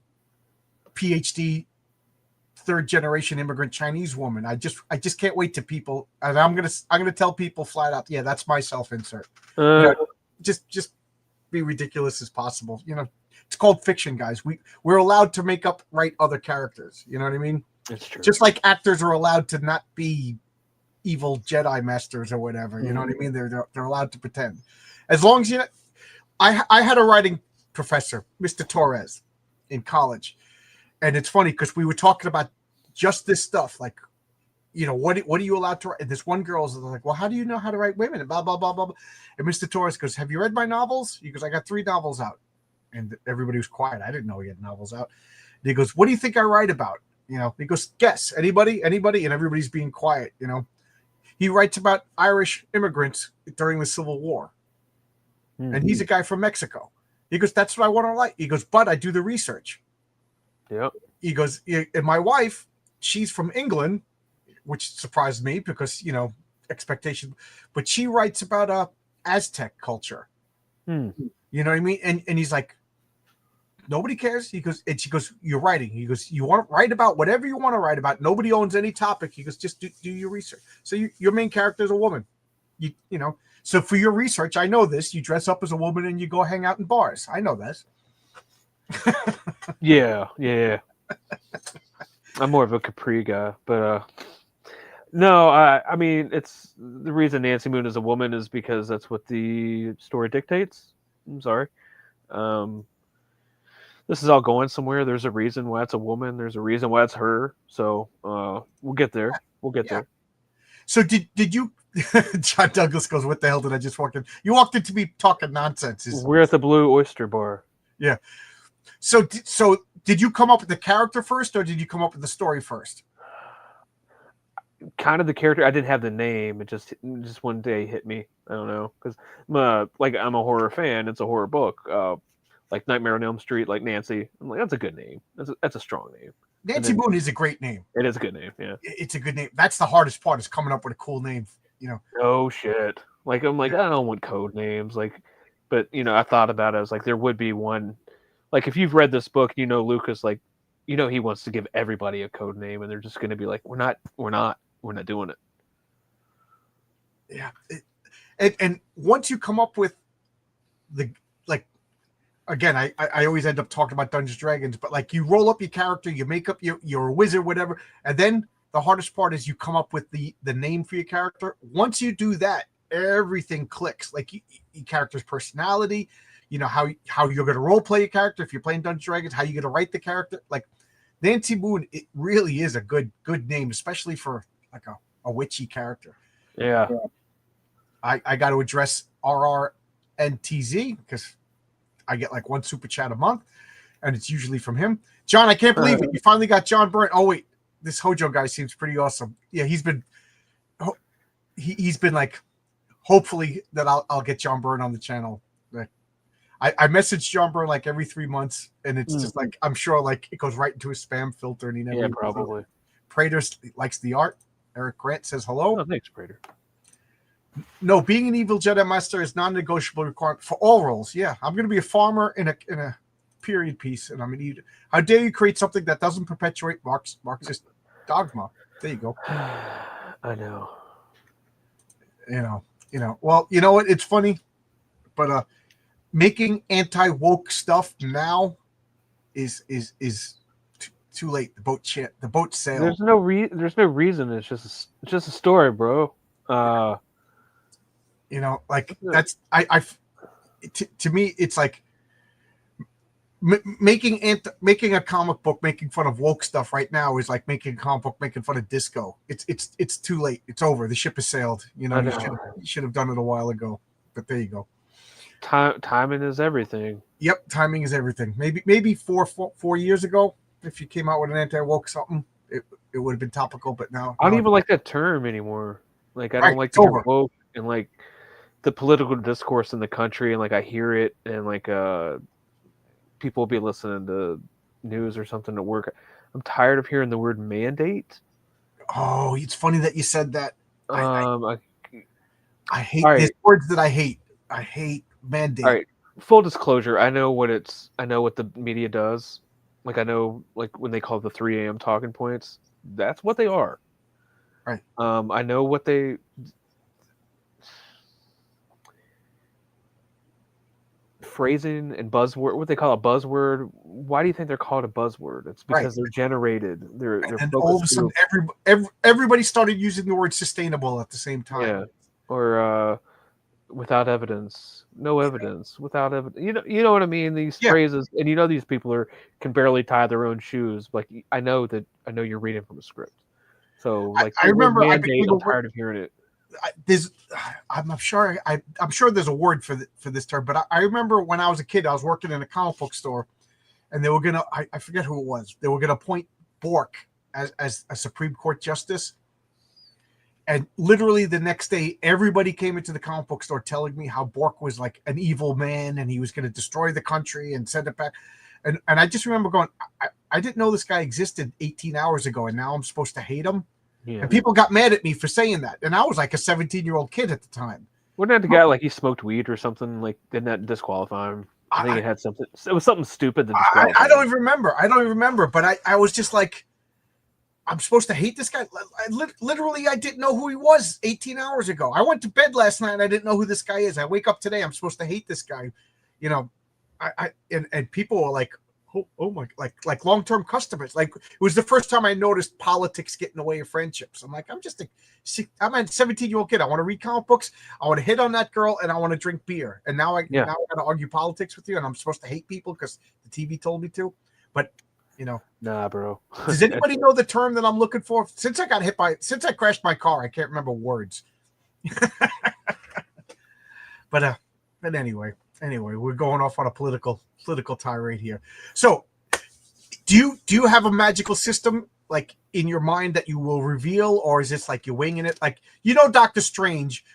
PhD 3rd generation immigrant Chinese woman. I just can't wait to people, and I'm gonna tell people flat out, yeah, that's my self-insert. Just be ridiculous as possible. It's called fiction, guys. We're allowed to make up other characters. You know what I mean? It's true. Just like actors are allowed to not be evil Jedi masters or whatever. You know what I mean? They're allowed to pretend. As long as I had a writing professor, Mr. Torres, in college. And it's funny because we were talking about just this stuff, like, what are you allowed to write? And this one girl's like, well, how do you know how to write women? And blah, blah, blah, blah. And Mr. Torres goes, have you read my novels? He goes, I got 3 novels out. And everybody was quiet. I didn't know he had novels out. And he goes, what do you think I write about? He goes, guess. Anybody? And everybody's being quiet. He writes about Irish immigrants during the Civil War. Mm-hmm. And he's a guy from Mexico. He goes, that's what I want to write. He goes, but I do the research. Yep. He goes, and my wife, she's from England, which surprised me because, expectation, but she writes about Aztec culture. You know what I mean? And he's like, Nobody cares. He goes, and she goes, you're writing. He goes, you want to write about whatever you want to write about. Nobody owns any topic. He goes, just do your research. So your main character is a woman. You know. So for your research, I know this. You dress up as a woman and you go hang out in bars. I know this. Yeah. I'm more of a Capri guy, but no, I mean, it's the reason Nancy Moon is a woman is because that's what the story dictates. I'm sorry. This is all going somewhere. There's a reason why it's a woman. There's a reason why it's her. So we'll get there. We'll get there. So did you? John Douglas goes, "What the hell did I just walk in?" You walked into me talking nonsense. We're at the Blue Oyster Bar. Yeah. So did you come up with the character first, or did you come up with the story first? Kind of the character. I didn't have the name. It just one day hit me. I don't know, because I'm a horror fan. It's a horror book. Like Nightmare on Elm Street, like Nancy. I'm like, that's a good name. That's a strong name. Nancy Moon is a great name. It is a good name. Yeah, it's a good name. That's the hardest part, is coming up with a cool name. You know. Oh shit! Like I'm like, I don't want code names. Like, but I thought about it. I was like, there would be one. Like if you've read this book, Lucas, like, he wants to give everybody a code name, and they're just going to be like, we're not doing it. Yeah, and once you come up with the, like, again, I always end up talking about Dungeons and Dragons, but like, you roll up your character, you make up you're a wizard, whatever, and then the hardest part is you come up with the name for your character. Once you do that, everything clicks. Like your character's personality, how you're going to role play your character. If you're playing Dungeons and Dragons, how you're going to write the character. Like Nancy Moon, it really is a good name, especially for like a witchy character. Yeah. I got to address RRNTZ because I get like one super chat a month, and it's usually from him. John, I can't believe it. You finally got John Byrne. Oh wait, this Hojo guy seems pretty awesome. Yeah, he's been like, hopefully that I'll get John Byrne on the channel. I message John Byrne like every 3 months, and it's just like, I'm sure like it goes right into his spam filter, and he never. Yeah, probably. Prater likes the art. Eric Grant says hello. Oh, thanks, Prater. No, being an evil Jedi Master is non-negotiable requirement for all roles. Yeah, I'm going to be a farmer in a period piece, and I'm going to eat. How dare you create something that doesn't perpetuate Marxist dogma? There you go. I know. Well, you know what? It's funny, but making anti-woke stuff now is too late. The boat sailed. There's no reason. It's just a story, bro. Like that's to me, it's like making a comic book making fun of woke stuff right now is like making a comic book making fun of disco. It's too late. It's over. The ship has sailed. You should have done it a while ago. But there you go. Timing is everything. Yep, timing is everything. Maybe 4 years ago, if you came out with an anti-woke something, it would have been topical. But now I don't even like that term anymore. Like I don't like the term woke, and like the political discourse in the country, and like I hear it, and like people will be listening to news or something at work. I'm tired of hearing the word mandate. Oh, it's funny that you said that. I hate these words that I hate. I hate mandate. All right. Full disclosure, I know what the media does. Like I know, like when they call the 3 a.m. talking points, that's what they are. Right. I know what they phrasing and buzzword. What they call a buzzword. Why do you think they're called a buzzword? It's because they're generated. They're and all of a sudden, everybody started using the word sustainable at the same time. Yeah. Or without evidence, no evidence, without evidence. You know what I mean? These phrases, and these people can barely tie their own shoes. Like I know you're reading from a script. So like I remember, I'm tired of hearing it. I'm sure there's a word for this term, but I remember when I was a kid, I was working in a comic book store, and they were gonna I forget who it was. They were gonna appoint Bork as a Supreme Court justice. And literally the next day, everybody came into the comic book store telling me how Bork was like an evil man and he was going to destroy the country and send it back. And I just remember going, I didn't know this guy existed 18 hours ago, and now I'm supposed to hate him. Yeah. And people got mad at me for saying that. And I was like a 17-year-old kid at the time. Wasn't that the guy like he smoked weed or something? Like, didn't that disqualify him? I think I, it had something. It was something stupid to I, describe I don't him. even remember. I don't even remember. But I was just like, I'm supposed to hate this guy. Literally, I didn't know who he was 18 hours ago. I went to bed last night and I didn't know who this guy is. I wake up today. I'm supposed to hate this guy. You know, and people were like, oh my, like long-term customers. Like it was the first time I noticed politics getting away of friendships. I'm like, I'm a 17-year-old kid. I want to read comic books. I want to hit on that girl and I want to drink beer. And now I got to argue politics with you. And I'm supposed to hate people because the TV told me to. But Nah, bro. does anybody know the term that I'm looking for? Since I crashed my car, I can't remember words. but anyway, we're going off on a political tirade here. So, do you have a magical system like in your mind that you will reveal, or is this like you're winging it? Like Doctor Strange,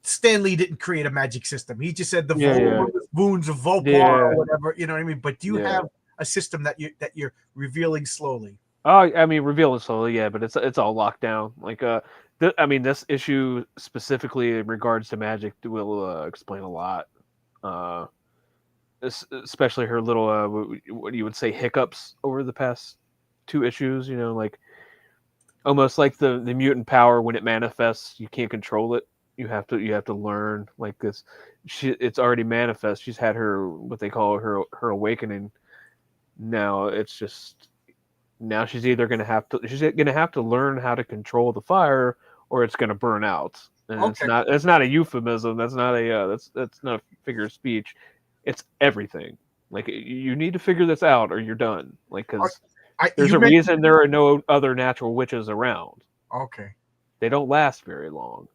Stan Lee didn't create a magic system. He just said the wounds of Vopar or whatever. You know what I mean? But do you have a system that you're revealing slowly? Oh, I mean, revealing slowly, yeah, but it's all locked down. Like, I mean, this issue specifically in regards to magic will explain a lot. Especially her little, what you would say, hiccups over the past 2 issues. Like almost like the mutant power when it manifests, you can't control it. You have to learn like this. It's already manifest. She's had her what they call her awakening. Now she's either gonna have to learn how to control the fire, or it's gonna burn out. And it's not a euphemism. That's not a figure of speech. It's everything. Like you need to figure this out, or you're done. Like because there's a reason there are no other natural witches around. Okay. They don't last very long.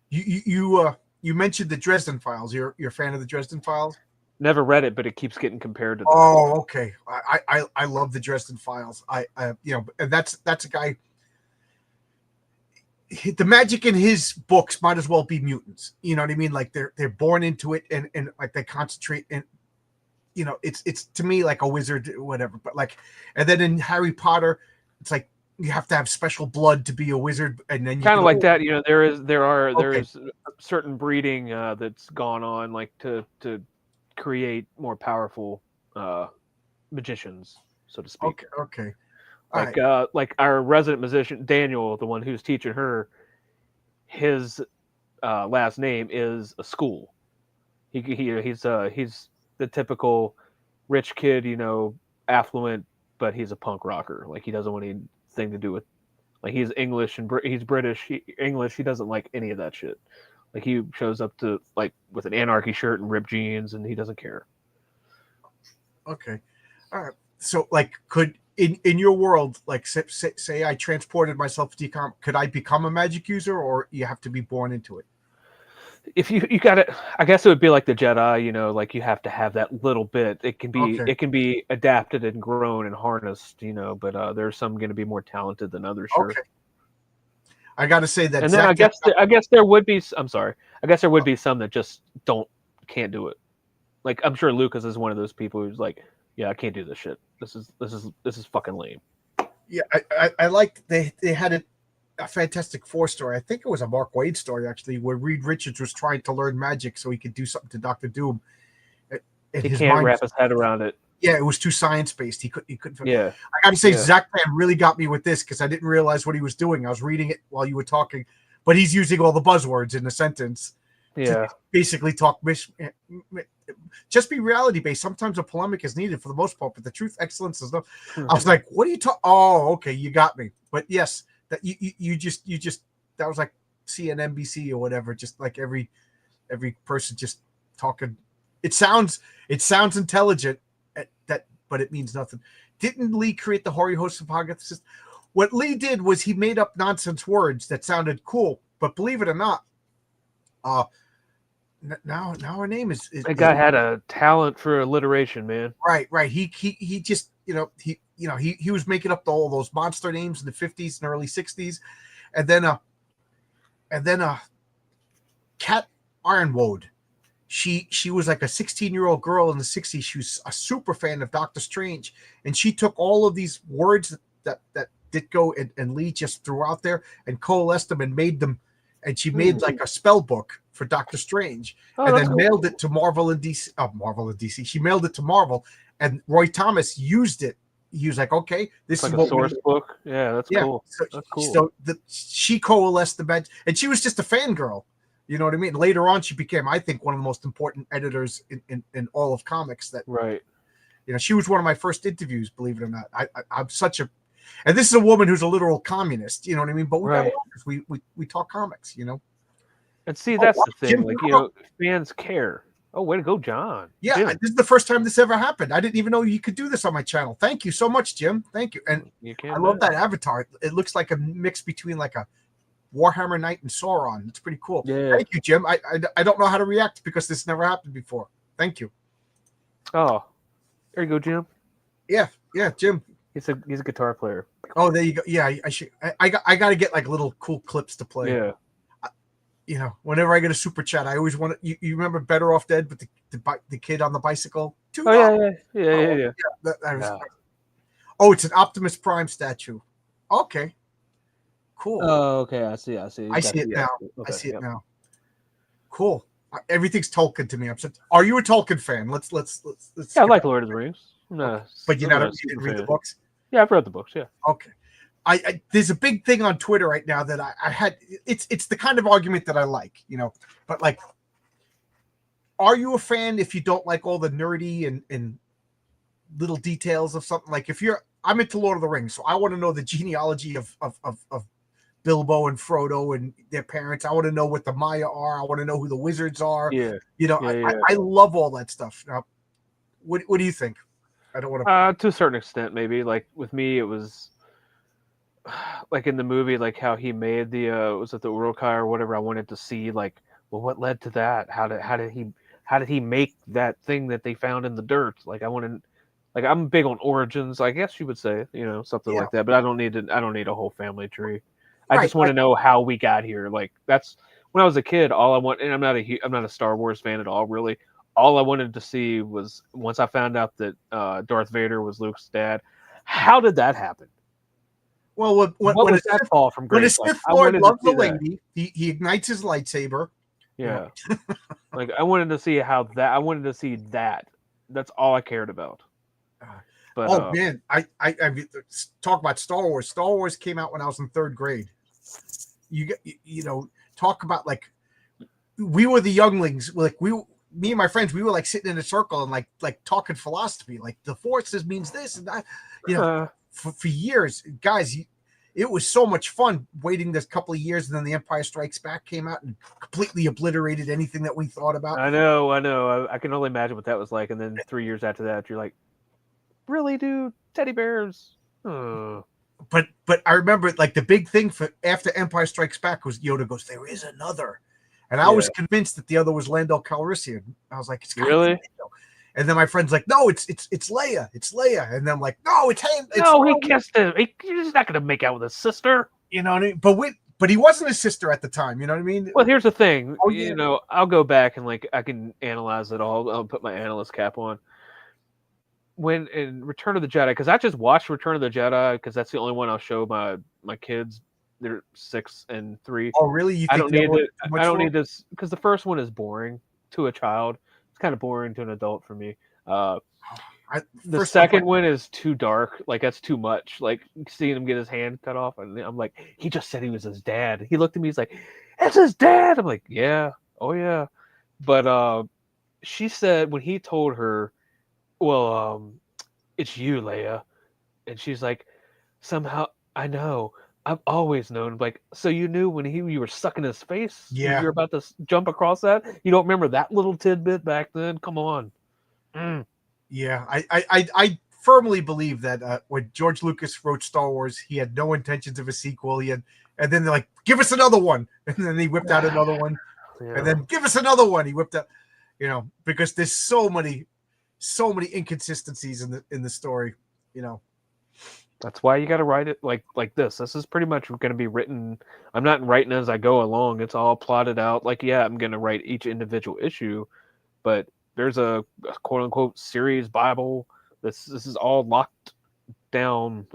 You mentioned the Dresden Files. You're a fan of the Dresden Files? Never read it, but it keeps getting compared to them. Oh, okay. I love the Dresden Files. And that's a guy. The magic in his books might as well be mutants. You know what I mean? Like they're born into it and like they concentrate and it's to me like a wizard, whatever. But like, and then in Harry Potter, it's like you have to have special blood to be a wizard, and then kind of like that. There is certain breeding that's gone on, like to create more powerful magicians, so to speak. Okay. Like our resident musician Daniel, the one who's teaching her, his last name is a school. He's the typical rich kid, affluent, but he's a punk rocker. Like he doesn't want anything to do with, like he's English and he's British. English. He doesn't like any of that shit. Like he shows up to like with an anarchy shirt and ripped jeans, and he doesn't care. Okay, all right. So, like, could in your world, like, say I transported myself to could I become a magic user, or you have to be born into it? If you got it, I guess it would be like the Jedi. Like you have to have that little bit. It can be adapted and grown and harnessed. But there's some going to be more talented than others. Sure. Okay. I got to say that. And then I guess there would be. I'm sorry. I guess there would be some that just can't do it. Like I'm sure Lucas is one of those people who's like, yeah, I can't do this shit. This is fucking lame. Yeah, I liked they had a Fantastic Four story. I think it was a Mark Waid story actually, where Reed Richards was trying to learn magic so he could do something to Doctor Doom. He can't wrap his head around it. Yeah, it was too science based. He couldn't. Yeah, I got to say, Zach Pan really got me with this because I didn't realize what he was doing. I was reading it while you were talking, but he's using all the buzzwords in the sentence. Yeah, to basically talk. Just be reality based. Sometimes a polemic is needed for the most part, but the truth, excellence is not. I was like, "What are you talking?" Oh, okay, you got me. But yes, that you just that was like CNBC or whatever. Just like every person just talking. It sounds intelligent. But it means nothing. Didn't Lee create the hoary host of Hogwarts? What Lee did was he made up nonsense words that sounded cool, but believe it or not, now her name is that guy had a talent for alliteration, man. Right. He just he was making up all those monster names in the 50s and early 60s, and then Cat Ironwood. She was like a 16-year-old girl in the 60s. She was a super fan of Doctor Strange, and she took all of these words that Ditko and Lee just threw out there and coalesced them and made them and she made like a spell book for Doctor Strange, Oh, and that's then cool. mailed it to Marvel and DC. Marvel and DC. She mailed it to Marvel, and Roy Thomas used it. He was like, "Okay, this It's like is a what source we." book. Yeah, that's Yeah, cool. so, That's cool. so she coalesced the bench, and she was just a fangirl. You know what I mean? Later on, she became, I think, one of the most important editors in all of comics. That Right. she was one of my first interviews. Believe it or not, I'm such a, and this is a woman who's a literal communist. You know what I mean? But we got Right. along because we talk comics. And see, Oh, that's wow, the thing. Jim, Like, fans care. Oh, way to go, John. yeah, Jim. this is the first time this ever happened. I didn't even know you could do this on my channel. Thank you so much, Jim. Thank you. And You I can love bet. that avatar. It looks like a mix between like a Warhammer Knight and Sauron. It's pretty cool. Yeah. Thank you, Jim. I don't know how to react because this never happened before. Thank you. Oh, there you go, Jim. Yeah, Jim. He's a guitar player. Oh, there you go. Yeah, I should. I got to get like little cool clips to play. Yeah. Whenever I get a super chat, I always want to. You remember Better Off Dead with the kid on the bicycle? Oh yeah. Yeah. Oh, it's an Optimus Prime statue. Okay, cool. Oh, okay. I see. I see it now. Okay, I see it now. Cool. Everything's Tolkien to me. Are you a Tolkien fan? Let's. Yeah, I like Lord of the Rings. No, but you didn't read the books. Yeah, I've read the books. Yeah. Okay. There's a big thing on Twitter right now that I had. It's the kind of argument that I like, But like, are you a fan if you don't like all the nerdy and little details of something? Like I'm into Lord of the Rings, so I want to know the genealogy of Bilbo and Frodo and their parents. I want to know what the Maya are. I want to know who the wizards are. Yeah. I love all that stuff. Now, what do you think? I don't want to a certain extent, maybe. Like with me, it was like in the movie, like how he made the was it the Urukai or whatever. I wanted to see like, well, what led to that? How did he make that thing that they found in the dirt? Like I wanted, like I'm big on origins, I guess you would say, something like that. But I don't need a whole family tree. I just want to know how we got here. Like that's when I was a kid. All I want, and I'm not a Star Wars fan at all, really. All I wanted to see was once I found out that Darth Vader was Luke's dad. How did that happen? Well, when was that fall from grace? When a Sith Lord loves the lady, he ignites his lightsaber. Yeah, like I wanted to see how that. I wanted to see that. That's all I cared about. But man, I talk about Star Wars. Star Wars came out when I was in third grade. Talk about like we were the younglings. Like me and my friends, we were like sitting in a circle and like talking philosophy. Like the Force means this and that. For years, guys, it was so much fun waiting this couple of years, and then The Empire Strikes Back came out and completely obliterated anything that we thought about. I know. I can only imagine what that was like. And then 3 years after that, you're like, really, dude? Teddy bears? But I remember like the big thing for after Empire Strikes Back was Yoda goes, there is another. And I was convinced that the other was Lando Calrissian. I was like, it's really? And then my friend's like, no, it's Leia. It's Leia. And then I'm like, no, it's him. No, he kissed him. He's not going to make out with his sister. You know what I mean? But he wasn't his sister at the time. You know what I mean? Well, here's the thing. I'll go back and like I can analyze it all. I'll put my analyst cap on. When in Return of the Jedi, because I just watched Return of the Jedi because that's the only one I'll show my kids. They're 6 and 3. Oh, really? You think I don't need this because the first one is boring to a child. It's kind of boring to an adult for me. The second one is too dark. Like that's too much. Like seeing him get his hand cut off, and I'm like, he just said he was his dad. He looked at me. He's like, "It's his dad." I'm like, "Yeah, oh yeah." But she said when he told her, "Well, it's you, Leia," and she's like, "Somehow I know. I've always known." Like, so you knew when you were sucking his face? Yeah. When you were about to jump across that? You don't remember that little tidbit back then? Come on. Yeah, I firmly believe that when George Lucas wrote Star Wars, he had no intentions of a sequel. And then they're like, give us another one. And then he whipped out another one. Yeah. And then give us another one. He whipped out, because there's so many inconsistencies in the story, That's why you got to write it like this. This is pretty much going to be written. I'm not writing as I go along. It's all plotted out. Like, yeah, I'm going to write each individual issue, but there's a quote unquote series Bible. This is all locked down.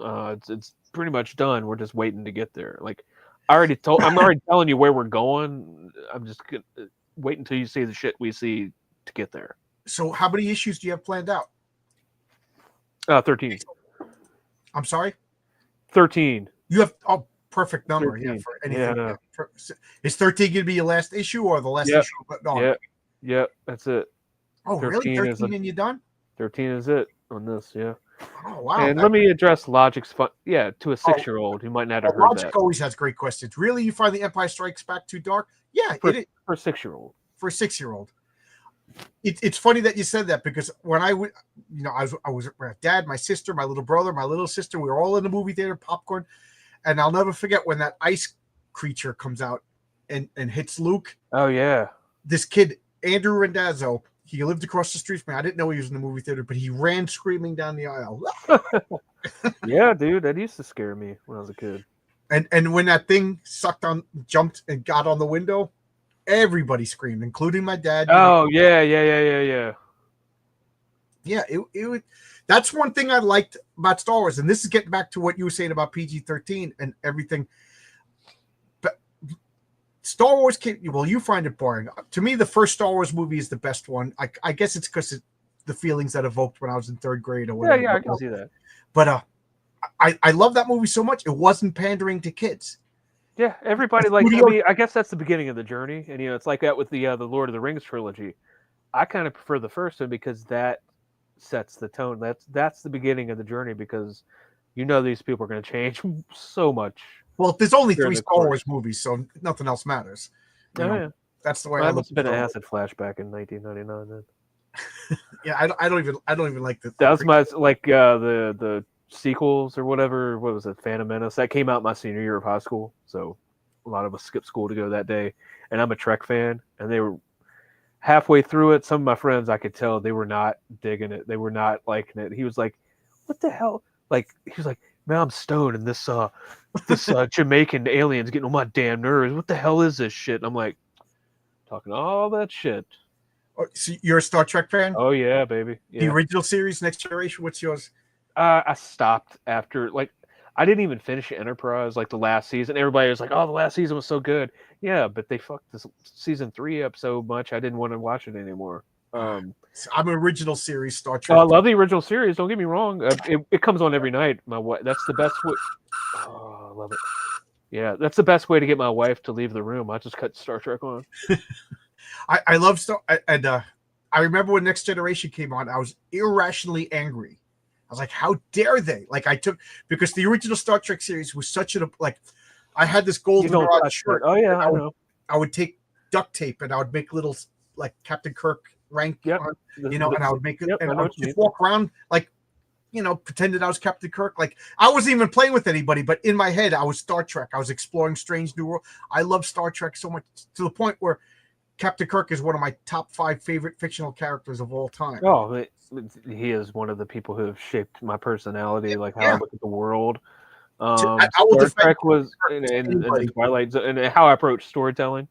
It's pretty much done. We're just waiting to get there. Like, I'm already telling you where we're going. I'm just gonna wait until you see the shit we see to get there. So how many issues do you have planned out? 13. I'm sorry? 13. You have perfect number, 13. for anything. Yeah, no. Is 13 gonna be your last issue or the last Yep. issue? But no. Yep. That's it. Oh, really? 13 is 13 and you're done? 13 is it on this, yeah. Oh, wow. And let me address Logic's fun. Yeah, to a Oh, 6-year-old who might not have heard Logic that. always has great questions. Really, you find the Empire Strikes Back too dark? Yeah, For it is a 6-year-old. for a 6-year-old. It's funny that you said that because when I was with my dad, my sister, my little brother, my little sister. We were all in the movie theater, popcorn, and I'll never forget when that ice creature comes out and hits Luke. Oh yeah. This kid, Andrew Randazzo, he lived across the street from me. I didn't know he was in the movie theater, but he ran screaming down the aisle. Yeah, dude, that used to scare me when I was a kid. And when that thing jumped and got on the window, everybody screamed, including my dad. Oh yeah. Yeah, it would. That's one thing I liked about Star Wars, and this is getting back to what you were saying about PG-13 and everything. But Star Wars you find it boring. To me, the first Star Wars movie is the best one. I guess it's because the feelings that evoked when I was in third grade or whatever. Yeah, I can see that. But I love that movie so much. It wasn't pandering to kids. Yeah, everybody I guess that's the beginning of the journey, and it's like that with the Lord of the Rings trilogy. I kind of prefer the first one because that sets the tone. That's the beginning of the journey because these people are going to change so much. Well, there's only 3 Star Wars movies, so nothing else matters. Yeah. That's the way I look. Must have been an acid flashback in 1999. Then. Yeah, I don't even like the. That was my the sequels or whatever. What was it? Phantom Menace that came out my senior year of high school. So a lot of us skipped school to go that day. And I'm a Trek fan, and they were halfway through it. Some of my friends, I could tell they were not digging it. They were not liking it. He was like, "What the hell?" Like he was like, "Man, I'm stoned, and this Jamaican alien's getting on my damn nerves. What the hell is this shit?" And I'm like, talking all that shit. Oh, so you're a Star Trek fan? Oh yeah, baby. Yeah. The original series, Next Generation. What's yours? I stopped after I didn't even finish Enterprise the last season. Everybody was like, "Oh, the last season was so good." Yeah, but they fucked this season 3 up so much I didn't want to watch it anymore. I'm an original series Star Trek. I love the original series. Don't get me wrong. It comes on every night. My wife. That's the best way. Oh, I love it. Yeah, that's the best way to get my wife to leave the room. I just cut Star Trek on. I love Star and I remember when Next Generation came on, I was irrationally angry. I was like, how dare they? Because the original Star Trek series was such I had this golden rod shirt. Oh yeah, I know. I would take duct tape and I would make little Captain Kirk rank, and I would make it, and I would just walk around pretending I was Captain Kirk. I wasn't even playing with anybody, but in my head, I was Star Trek. I was exploring strange new world. I love Star Trek so much to the point where Captain Kirk is one of my top 5 favorite fictional characters of all time. Oh, he is one of the people who have shaped my personality, how I look at the world. Star Trek was in the Twilight Zone, and how I approach storytelling.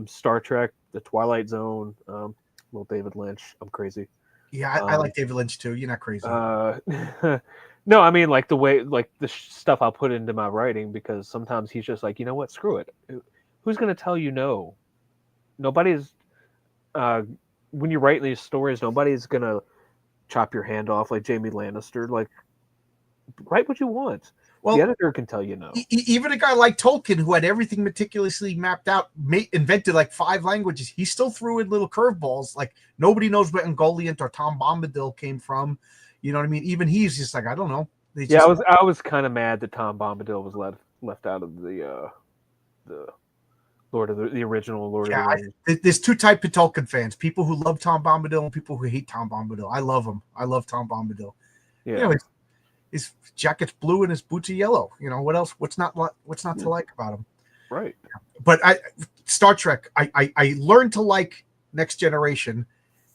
Star Trek, the Twilight Zone, little David Lynch. I'm crazy. Yeah, I like David Lynch too. You're not crazy. No, I mean the way the stuff I'll put into my writing, because sometimes he's just like, you know what, screw it. Who's going to tell you no? Nobody's when you're writing these stories, nobody's gonna chop your hand off like Jamie Lannister. Write what you want. Well, the editor can tell you no. Even a guy like Tolkien, who had everything meticulously mapped out, invented 5 languages, he still threw in little curveballs. Nobody knows where Ungoliant or Tom Bombadil came from. You know what I mean? Even he's just I don't know. I was kind of mad that Tom Bombadil was left out of the the original Lord of the Rings. There's 2 types of Tolkien fans: people who love Tom Bombadil and people who hate Tom Bombadil. I love him. I love Tom Bombadil. Yeah, his jacket's blue and his boots are yellow. What else? What's not to like about him? Right. But Star Trek, I learned to like Next Generation,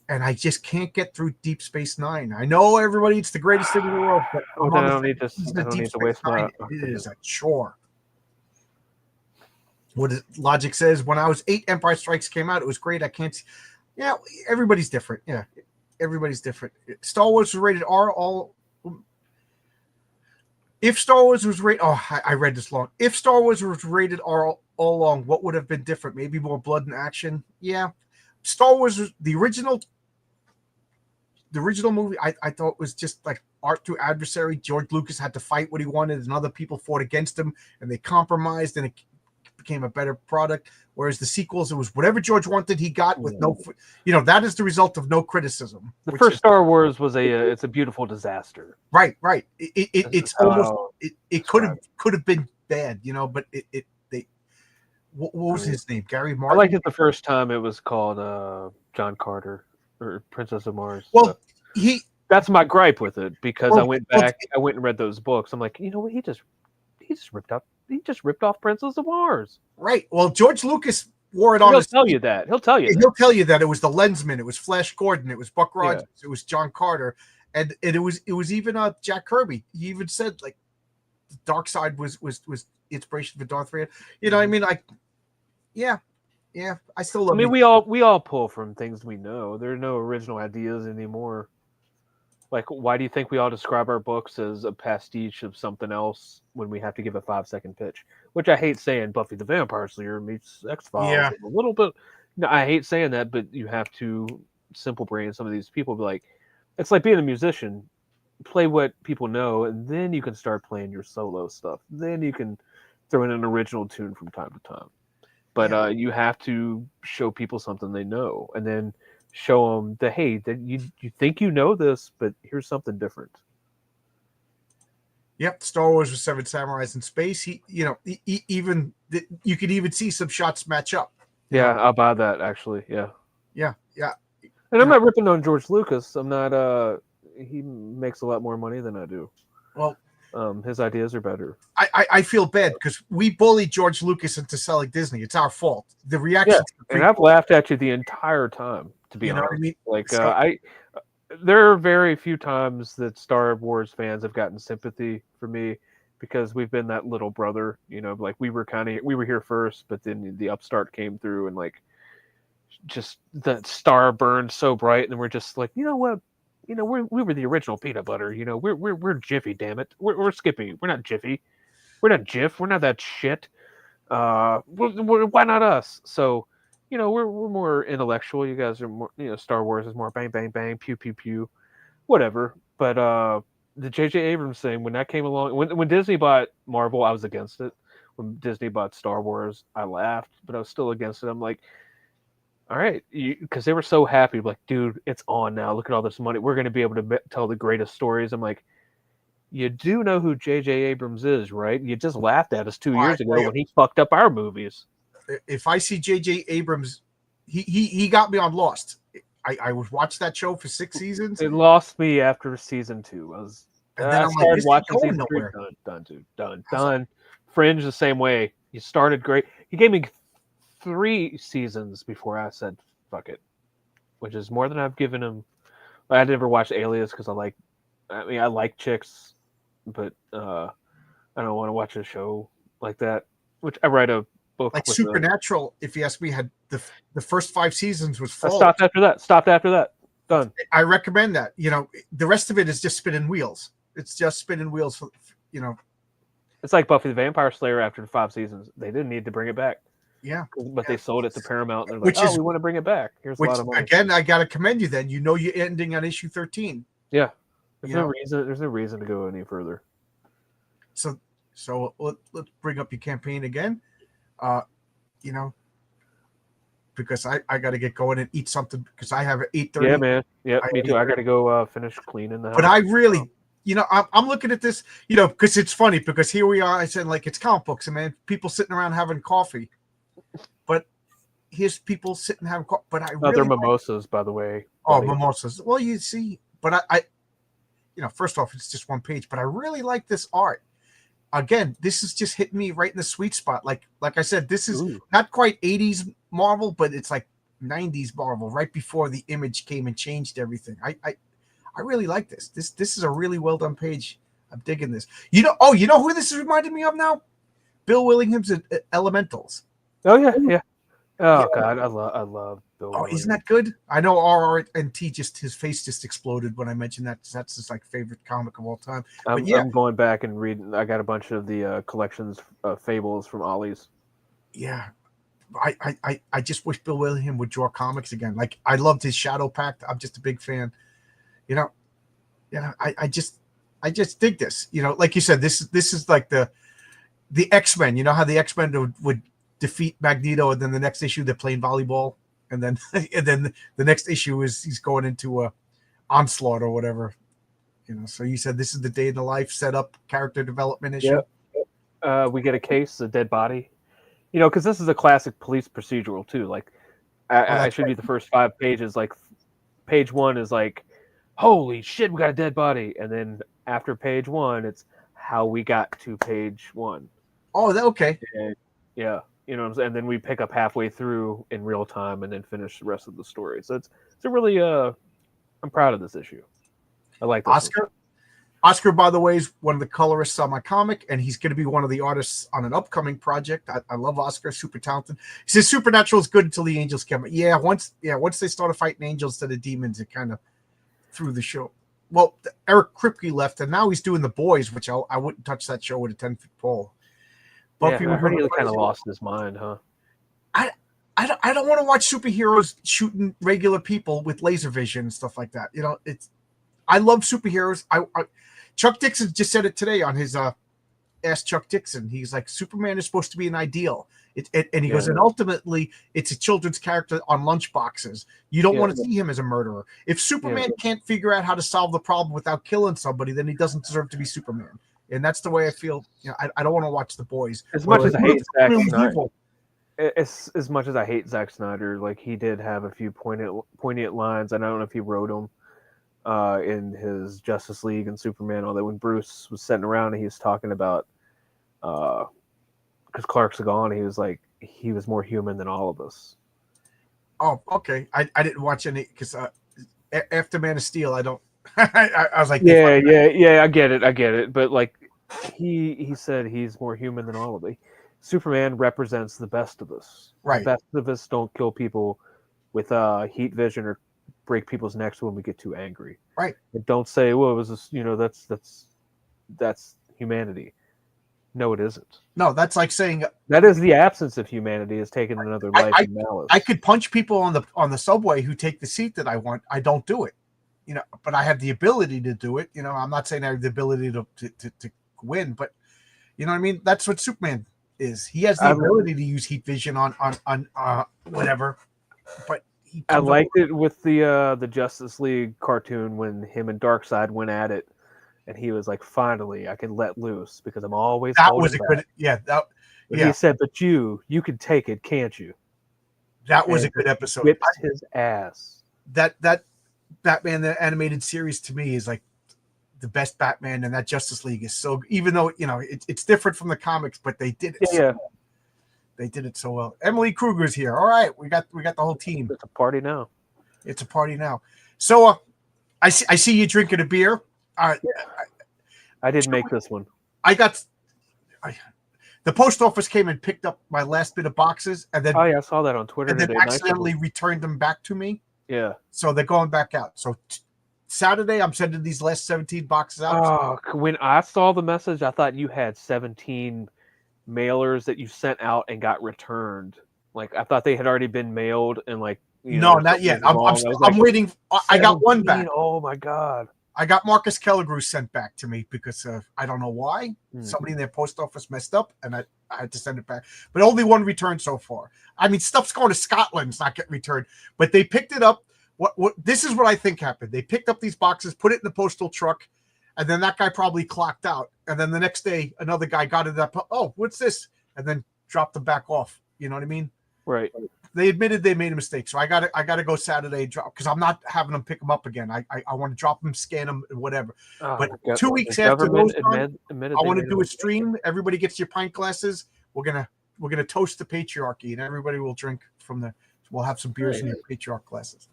and I just can't get through Deep Space Nine. I know everybody, it's the greatest thing in the world, but I don't need to waste my. It is a chore. What Logic says, when I was 8, Empire Strikes came out. It was great. I can't. Yeah, everybody's different. Yeah, everybody's different. Star Wars was rated R. If Star Wars was rated, I read this long. If Star Wars was rated all along, what would have been different? Maybe more blood and action. Yeah, Star Wars was the original movie. I thought was just like art through adversary. George Lucas had to fight what he wanted, and other people fought against him, and they compromised, and it became a better product. Whereas the sequels, it was whatever George wanted, he got with no, that is the result of no criticism. The first Star Wars was it's a beautiful disaster. Right. It's almost it could have been bad, but what was his name? Gary Martin. I liked it the first time it was called John Carter or Princess of Mars. Well, that's my gripe with it because I went and read those books. I'm like, you know what? He just ripped off Princess of Mars. Right. Well, George Lucas wore it on. He'll tell you that it was the Lensman. It was Flash Gordon. It was Buck Rogers. Yeah. It was John Carter, and it was even Jack Kirby. He even said like, the Dark Side was inspiration for Darth Vader. I mean, like, yeah. I still love. I mean, we all pull from things we know. There are no original ideas anymore. Like, why do you think we all describe our books as a pastiche of something else when we have to give a 5-second pitch? Which I hate saying. Buffy the Vampire Slayer meets X-Files. Yeah. A little bit. No, I hate saying that, but you have to simple brain some of these people. Be like, it's like being a musician. Play what people know, and then you can start playing your solo stuff. Then you can throw in an original tune from time to time. But you have to show people something they know, and then show them that, hey, that you think you know this, but here's something different. Yep, Star Wars was Seven Samurais in space. Even you could even see some shots match up. Yeah, I'll buy that actually. Yeah. And I'm not ripping on George Lucas. I'm not. He makes a lot more money than I do. Well, his ideas are better. I feel bad because we bullied George Lucas into selling Disney. It's our fault. The reaction. Yeah, and I've laughed at you the entire time. To be honest, what I mean? There are very few times that Star Wars fans have gotten sympathy for me because we've been that little brother. Like we were here first, but then the upstart came through and like just that star burned so bright, and then we're just like, you know what? We were the original peanut butter. We're Jiffy. Damn it, we're Skippy. We're not Jiffy. We're not Jif. We're not that shit. Why not us? So. We're more intellectual. You guys are more, Star Wars is more bang, bang, bang, pew, pew, pew, whatever. But the J.J. Abrams thing, when that came along, when Disney bought Marvel, I was against it. When Disney bought Star Wars, I laughed, but I was still against it. I'm like, all right, because they were so happy. Like, dude, it's on now. Look at all this money. We're going to be able to tell the greatest stories. I'm like, you do know who J.J. Abrams is, right? You just laughed at us 2 years ago when he fucked up our movies. If I see J.J. Abrams, he got me on Lost. I was watched that show for 6 seasons. It lost me after season 2. I started watching season 3. Done. Fringe the same way. You started great. He gave me 3 seasons before I said fuck it, which is more than I've given him. I never watched Alias because I like chicks, but I don't want to watch a show like that. Which I write a book like Supernatural. If you ask me, had the first 5 seasons was full. Stopped after that. Done. I recommend that. The rest of it is just spinning wheels. It's just spinning wheels. It's like Buffy the Vampire Slayer after 5 seasons. They didn't need to bring it back. Yeah, but they sold it to Paramount. And they're like, we want to bring it back. Here's a lot of money. Again, I got to commend you. Then you're ending on issue 13. Yeah, there's no reason to go any further. So let's bring up your campaign again. Because I got to get going and eat something because I have an 8:30. Yeah, man. Yeah, me too. I got to go finish cleaning the house. But I really, I'm looking at this, because it's funny because here we are. I said like it's comic books, and man, people sitting around having coffee. But here's people sitting having coffee. But they're mimosas, by the way. Oh, mimosas. Well, you see, but I first off, it's just one page, but I really like this art. Again, this is just hitting me right in the sweet spot. Like I said, this is not quite 80s Marvel, but it's like 90s Marvel, right before the Image came and changed everything. I really like this. This is a really well done page. I'm digging this. You know who this is reminding me of now? Bill Willingham's Elementals. Oh yeah. Oh God, I love Bill Oh, isn't Williams. that good? I know RRNT just his face just exploded when I mentioned that. That's his like favorite comic of all time. But I'm yeah, I'm going back and reading. I got a bunch of the collections fables from Ollie's. yeah. I just wish Bill Williams would draw comics again. Like I loved his Shadow Pact. I'm just a big fan. You know, I just dig this. You know, like you said, this is like the X-Men. You know how the X-Men would defeat Magneto, and then the next issue they're playing volleyball, and then and then the next issue is he's going into a onslaught or whatever. You know, so you said this is the day in the life setup character development issue. Yep. We get a case, a dead body. You know, because this is a classic police procedural too. Like Oh, I that's should right. be the first 5 pages. Like page one is like, holy shit, we got a dead body, and then after page one, it's how we got to page one. Oh, okay. And yeah, you know what I'm saying. And then we pick up halfway through in real time, and then finish the rest of the story. So it's a really I'm proud of this issue. I like this one. Oscar. Oscar, by the way, is one of the colorists on my comic, and he's going to be one of the artists on an upcoming project. I love Oscar, super talented. He says Supernatural is good until the angels come. Once they started fighting angels instead of demons, it kind of threw the show. Well, Eric Kripke left, and now he's doing The Boys, which I wouldn't touch that show with a 10-foot pole. Yeah, Buffy I was heard one of he the kind of first. lost his mind, huh? I I don't want to watch superheroes shooting regular people with laser vision and stuff like that. You know, I love superheroes. Chuck Dixon just said it today on his Ask Chuck Dixon. He's like, Superman is supposed to be an ideal. And he goes, and ultimately, it's a children's character on lunch boxes. You don't want to see him as a murderer. If Superman can't figure out how to solve the problem without killing somebody, then he doesn't deserve to be Superman. And that's the way I feel. You know, I don't want to watch The Boys. As much as I hate Zack Snyder, evil. as much as I hate Zack Snyder, like he did have a few poignant lines. And I don't know if he wrote them in his Justice League and Superman. All that when Bruce was sitting around and he was talking about because Clark's gone, he was like he was more human than all of us. Oh, okay. I didn't watch any because after Man of Steel, I don't. I was like, yeah. I get it. But like he said, he's more human than all of us. Superman represents the best of us. right. The best of us don't kill people with heat vision or break people's necks when we get too angry. Right. And don't say, well, it was this, that's humanity. No, it isn't. No, that's like saying that is the absence of humanity is taking another life in malice. I could punch people on the subway who take the seat that I want. I don't do it, you know, but I have the ability to do it. You know, I'm not saying I have the ability to win, but you know what I mean? That's what Superman is. He has the ability to use heat vision on whatever, but I liked it with the Justice League cartoon when him and Darkseid went at it. And he was like, finally, I can let loose because I'm always that was back. good. Yeah, He said, but you can take it, can't you? That was a good episode. Whips his ass. That Batman the animated series to me is like the best Batman, and that Justice League is so. Even though you know it's different from the comics, but they did it. They did it so well. Emily Kruger's here. All right, we got the whole team. It's a party now. It's a party now. So I see you drinking a beer. I didn't make this one. The post office came and picked up my last bit of boxes, and then I saw that on Twitter. And then accidentally returned them back to me. Yeah. So they're going back out. So Saturday, I'm sending these last 17 boxes out. Oh, when I saw the message, I thought you had 17 mailers that you sent out and got returned. Like I thought they had already been mailed and like. No, not yet. I'm waiting. I got one back. Oh my god. I got Marcus Kelligrew sent back to me because I don't know why. Somebody in their post office messed up, and I had to send it back. But only one returned so far. I mean, stuff's going to Scotland. It's not getting returned. But they picked it up. What? This is what I think happened. They picked up these boxes, put it in the postal truck, and then that guy probably clocked out. And then the next day, another guy got it up. Oh, what's this? And then dropped them back off. You know what I mean? Right. They admitted they made a mistake, so I got to go Saturday drop because I'm not having them pick them up again. I want to drop them, scan them, whatever. But 2 weeks after those done, I want to do a stream. Everybody gets your pint glasses. We're gonna toast the patriarchy, and everybody will drink from the. We'll have some beers in your patriarch glasses.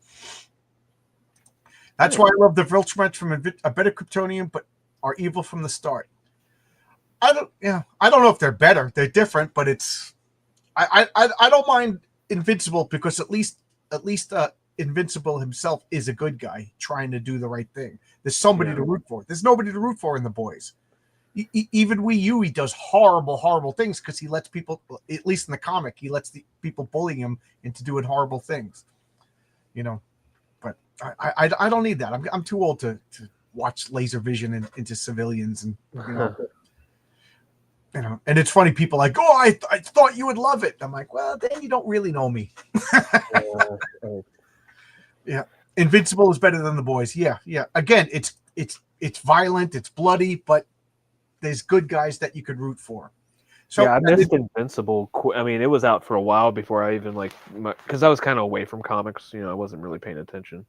That's why I love the Viltrumites from a better Kryptonian, but are evil from the start. I don't know if they're better. They're different, but it's. I don't mind Invincible because at least Invincible himself is a good guy trying to do the right thing. There's somebody to root for. There's nobody to root for in the boys. Even he does horrible things because he lets people, at least in the comic, he lets the people bully him into doing horrible things. But I don't need that. I'm too old to watch laser vision into civilians, and and it's funny, people like, oh, I thought you would love it. I'm like, well, then you don't really know me. Yeah, Invincible is better than the boys. Yeah. Again, it's violent, it's bloody, but there's good guys that you could root for. So I missed Invincible. I mean, it was out for a while before I even because I was kind of away from comics. I wasn't really paying attention.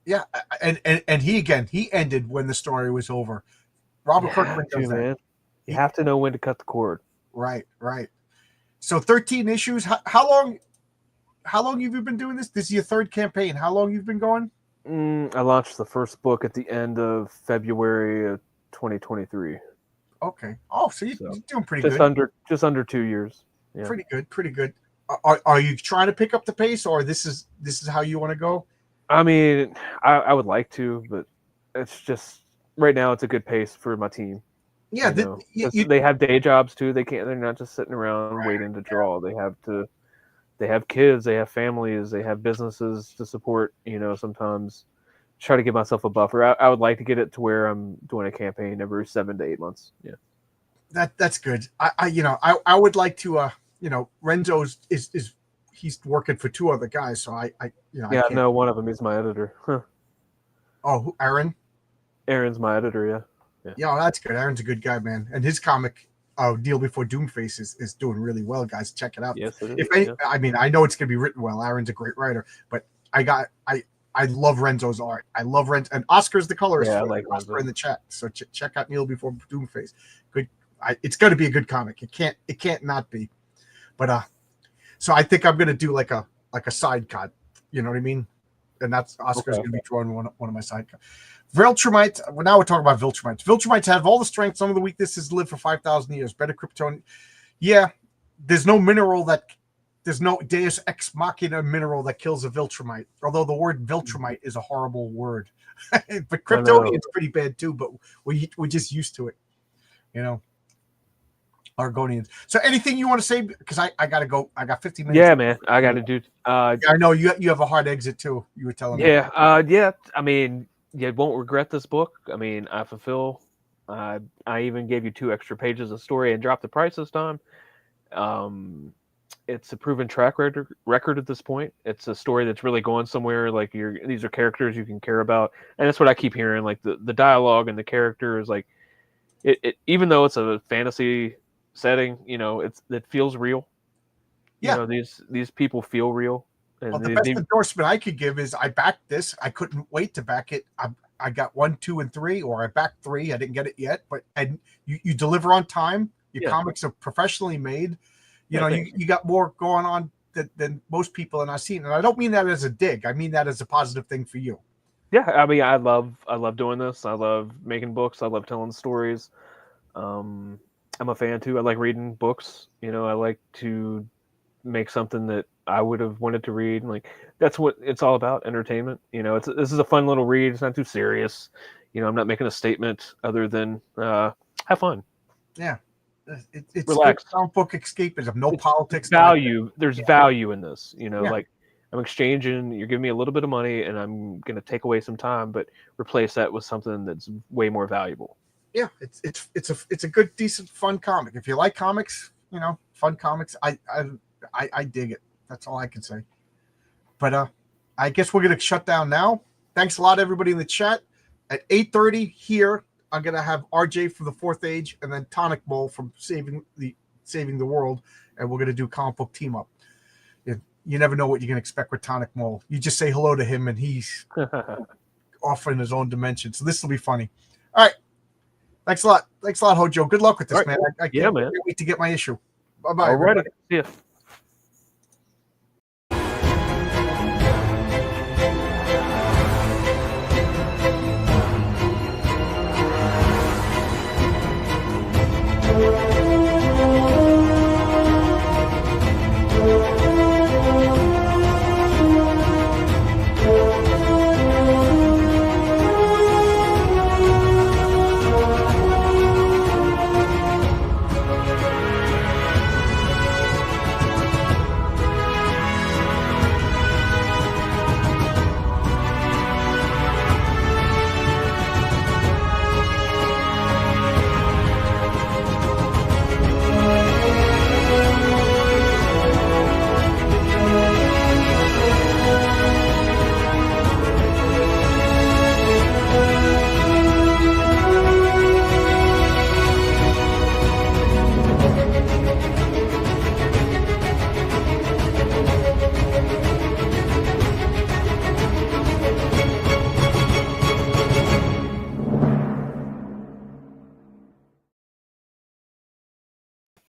Yeah, and he ended when the story was over. Robert Kirkman does that. Man. You have to know when to cut the cord. Right. So 13 issues. How long have you been doing this? This is your third campaign. How long you've been going? I launched the first book at the end of February of 2023. Okay. Oh, so you're doing pretty good. Just under 2 years. Yeah. Pretty good. Are you trying to pick up the pace, or this is how you want to go? I mean, I would like to, but it's just right now it's a good pace for my team. Yeah, they have day jobs too. They're not just sitting around waiting to draw. They have kids, they have families, they have businesses to support. Sometimes try to give myself a buffer. I would like to get it to where I'm doing a campaign every 7 to 8 months. Yeah, that's good. I would like to. Renzo's is he's working for two other guys, so I no, one of them is my editor. Huh. Oh, Aaron? Aaron's my editor. Yeah. Yeah, that's good. Aaron's a good guy, man. And his comic, Deal Before Doomface, is doing really well, guys. Check it out. Yes, it is. I mean, I know it's gonna be written well. Aaron's a great writer, but I love Renzo's art. I love Renzo, and Oscar's the colorist. Yeah, I like Oscar Renzo. in the chat. So check out Kneel Before Doomface. Good. It's gonna be a good comic. It can't not be. But so I think I'm gonna do like a side cut. You know what I mean? And that's Oscar's gonna be drawing one of my side cuts. Viltrumite. Well, now we're talking about Viltrumites. Viltrumites have all the strength. Some of the weaknesses. Live for 5,000 years. Better Krypton. Yeah, there's no Deus Ex Machina mineral that kills a Viltrumite. Although the word Viltrumite is a horrible word, but Kryptonian's pretty bad too. But we're just used to it, Argonians. So anything you want to say? Because I gotta go. I got 15 minutes. Yeah, man. I gotta do. I know you have a hard exit too. You were telling me. Yeah. I mean, you won't regret this book. I mean, I fulfill. I even gave you 2 extra pages of story and dropped the price this time. It's a proven track record at this point. It's a story that's really going somewhere. Like these are characters you can care about, and that's what I keep hearing. Like the dialogue and the characters. Like it even though it's a fantasy setting, it feels real. Yeah, these people feel real. And well, the best endorsement I could give is I backed this. I couldn't wait to back it. I got 1, 2, and 3, or I backed 3. I didn't get it yet, but you deliver on time. Your comics are professionally made. You got more going on than most people in our scene, and I don't mean that as a dig. I mean that as a positive thing for you. Yeah, I mean, I love doing this. I love making books. I love telling stories. I'm a fan too. I like reading books. I like to make something that I would have wanted to read. Like that's what it's all about, entertainment. This is a fun little read. It's not too serious. I'm not making a statement other than have fun. Yeah, it's relax. Comic book escapism. No politics. Value. There's value in this. Like I'm exchanging. You're giving me a little bit of money, and I'm going to take away some time, but replace that with something that's way more valuable. Yeah, it's a good, decent, fun comic. If you like comics, fun comics. I dig it. That's all I can say. But I guess we're gonna shut down now. Thanks a lot, everybody in the chat. At 8:30 here, I'm gonna have RJ from the Fourth Age, and then Tonic Bowl from Saving the World, and we're gonna do comic book team up. You never know what you're gonna expect with Tonic Bowl. You just say hello to him, and he's off in his own dimension. So this will be funny. All right. Thanks a lot, Hojo. Good luck with this, man. I can't wait to get my issue. Bye-bye. All right. See ya.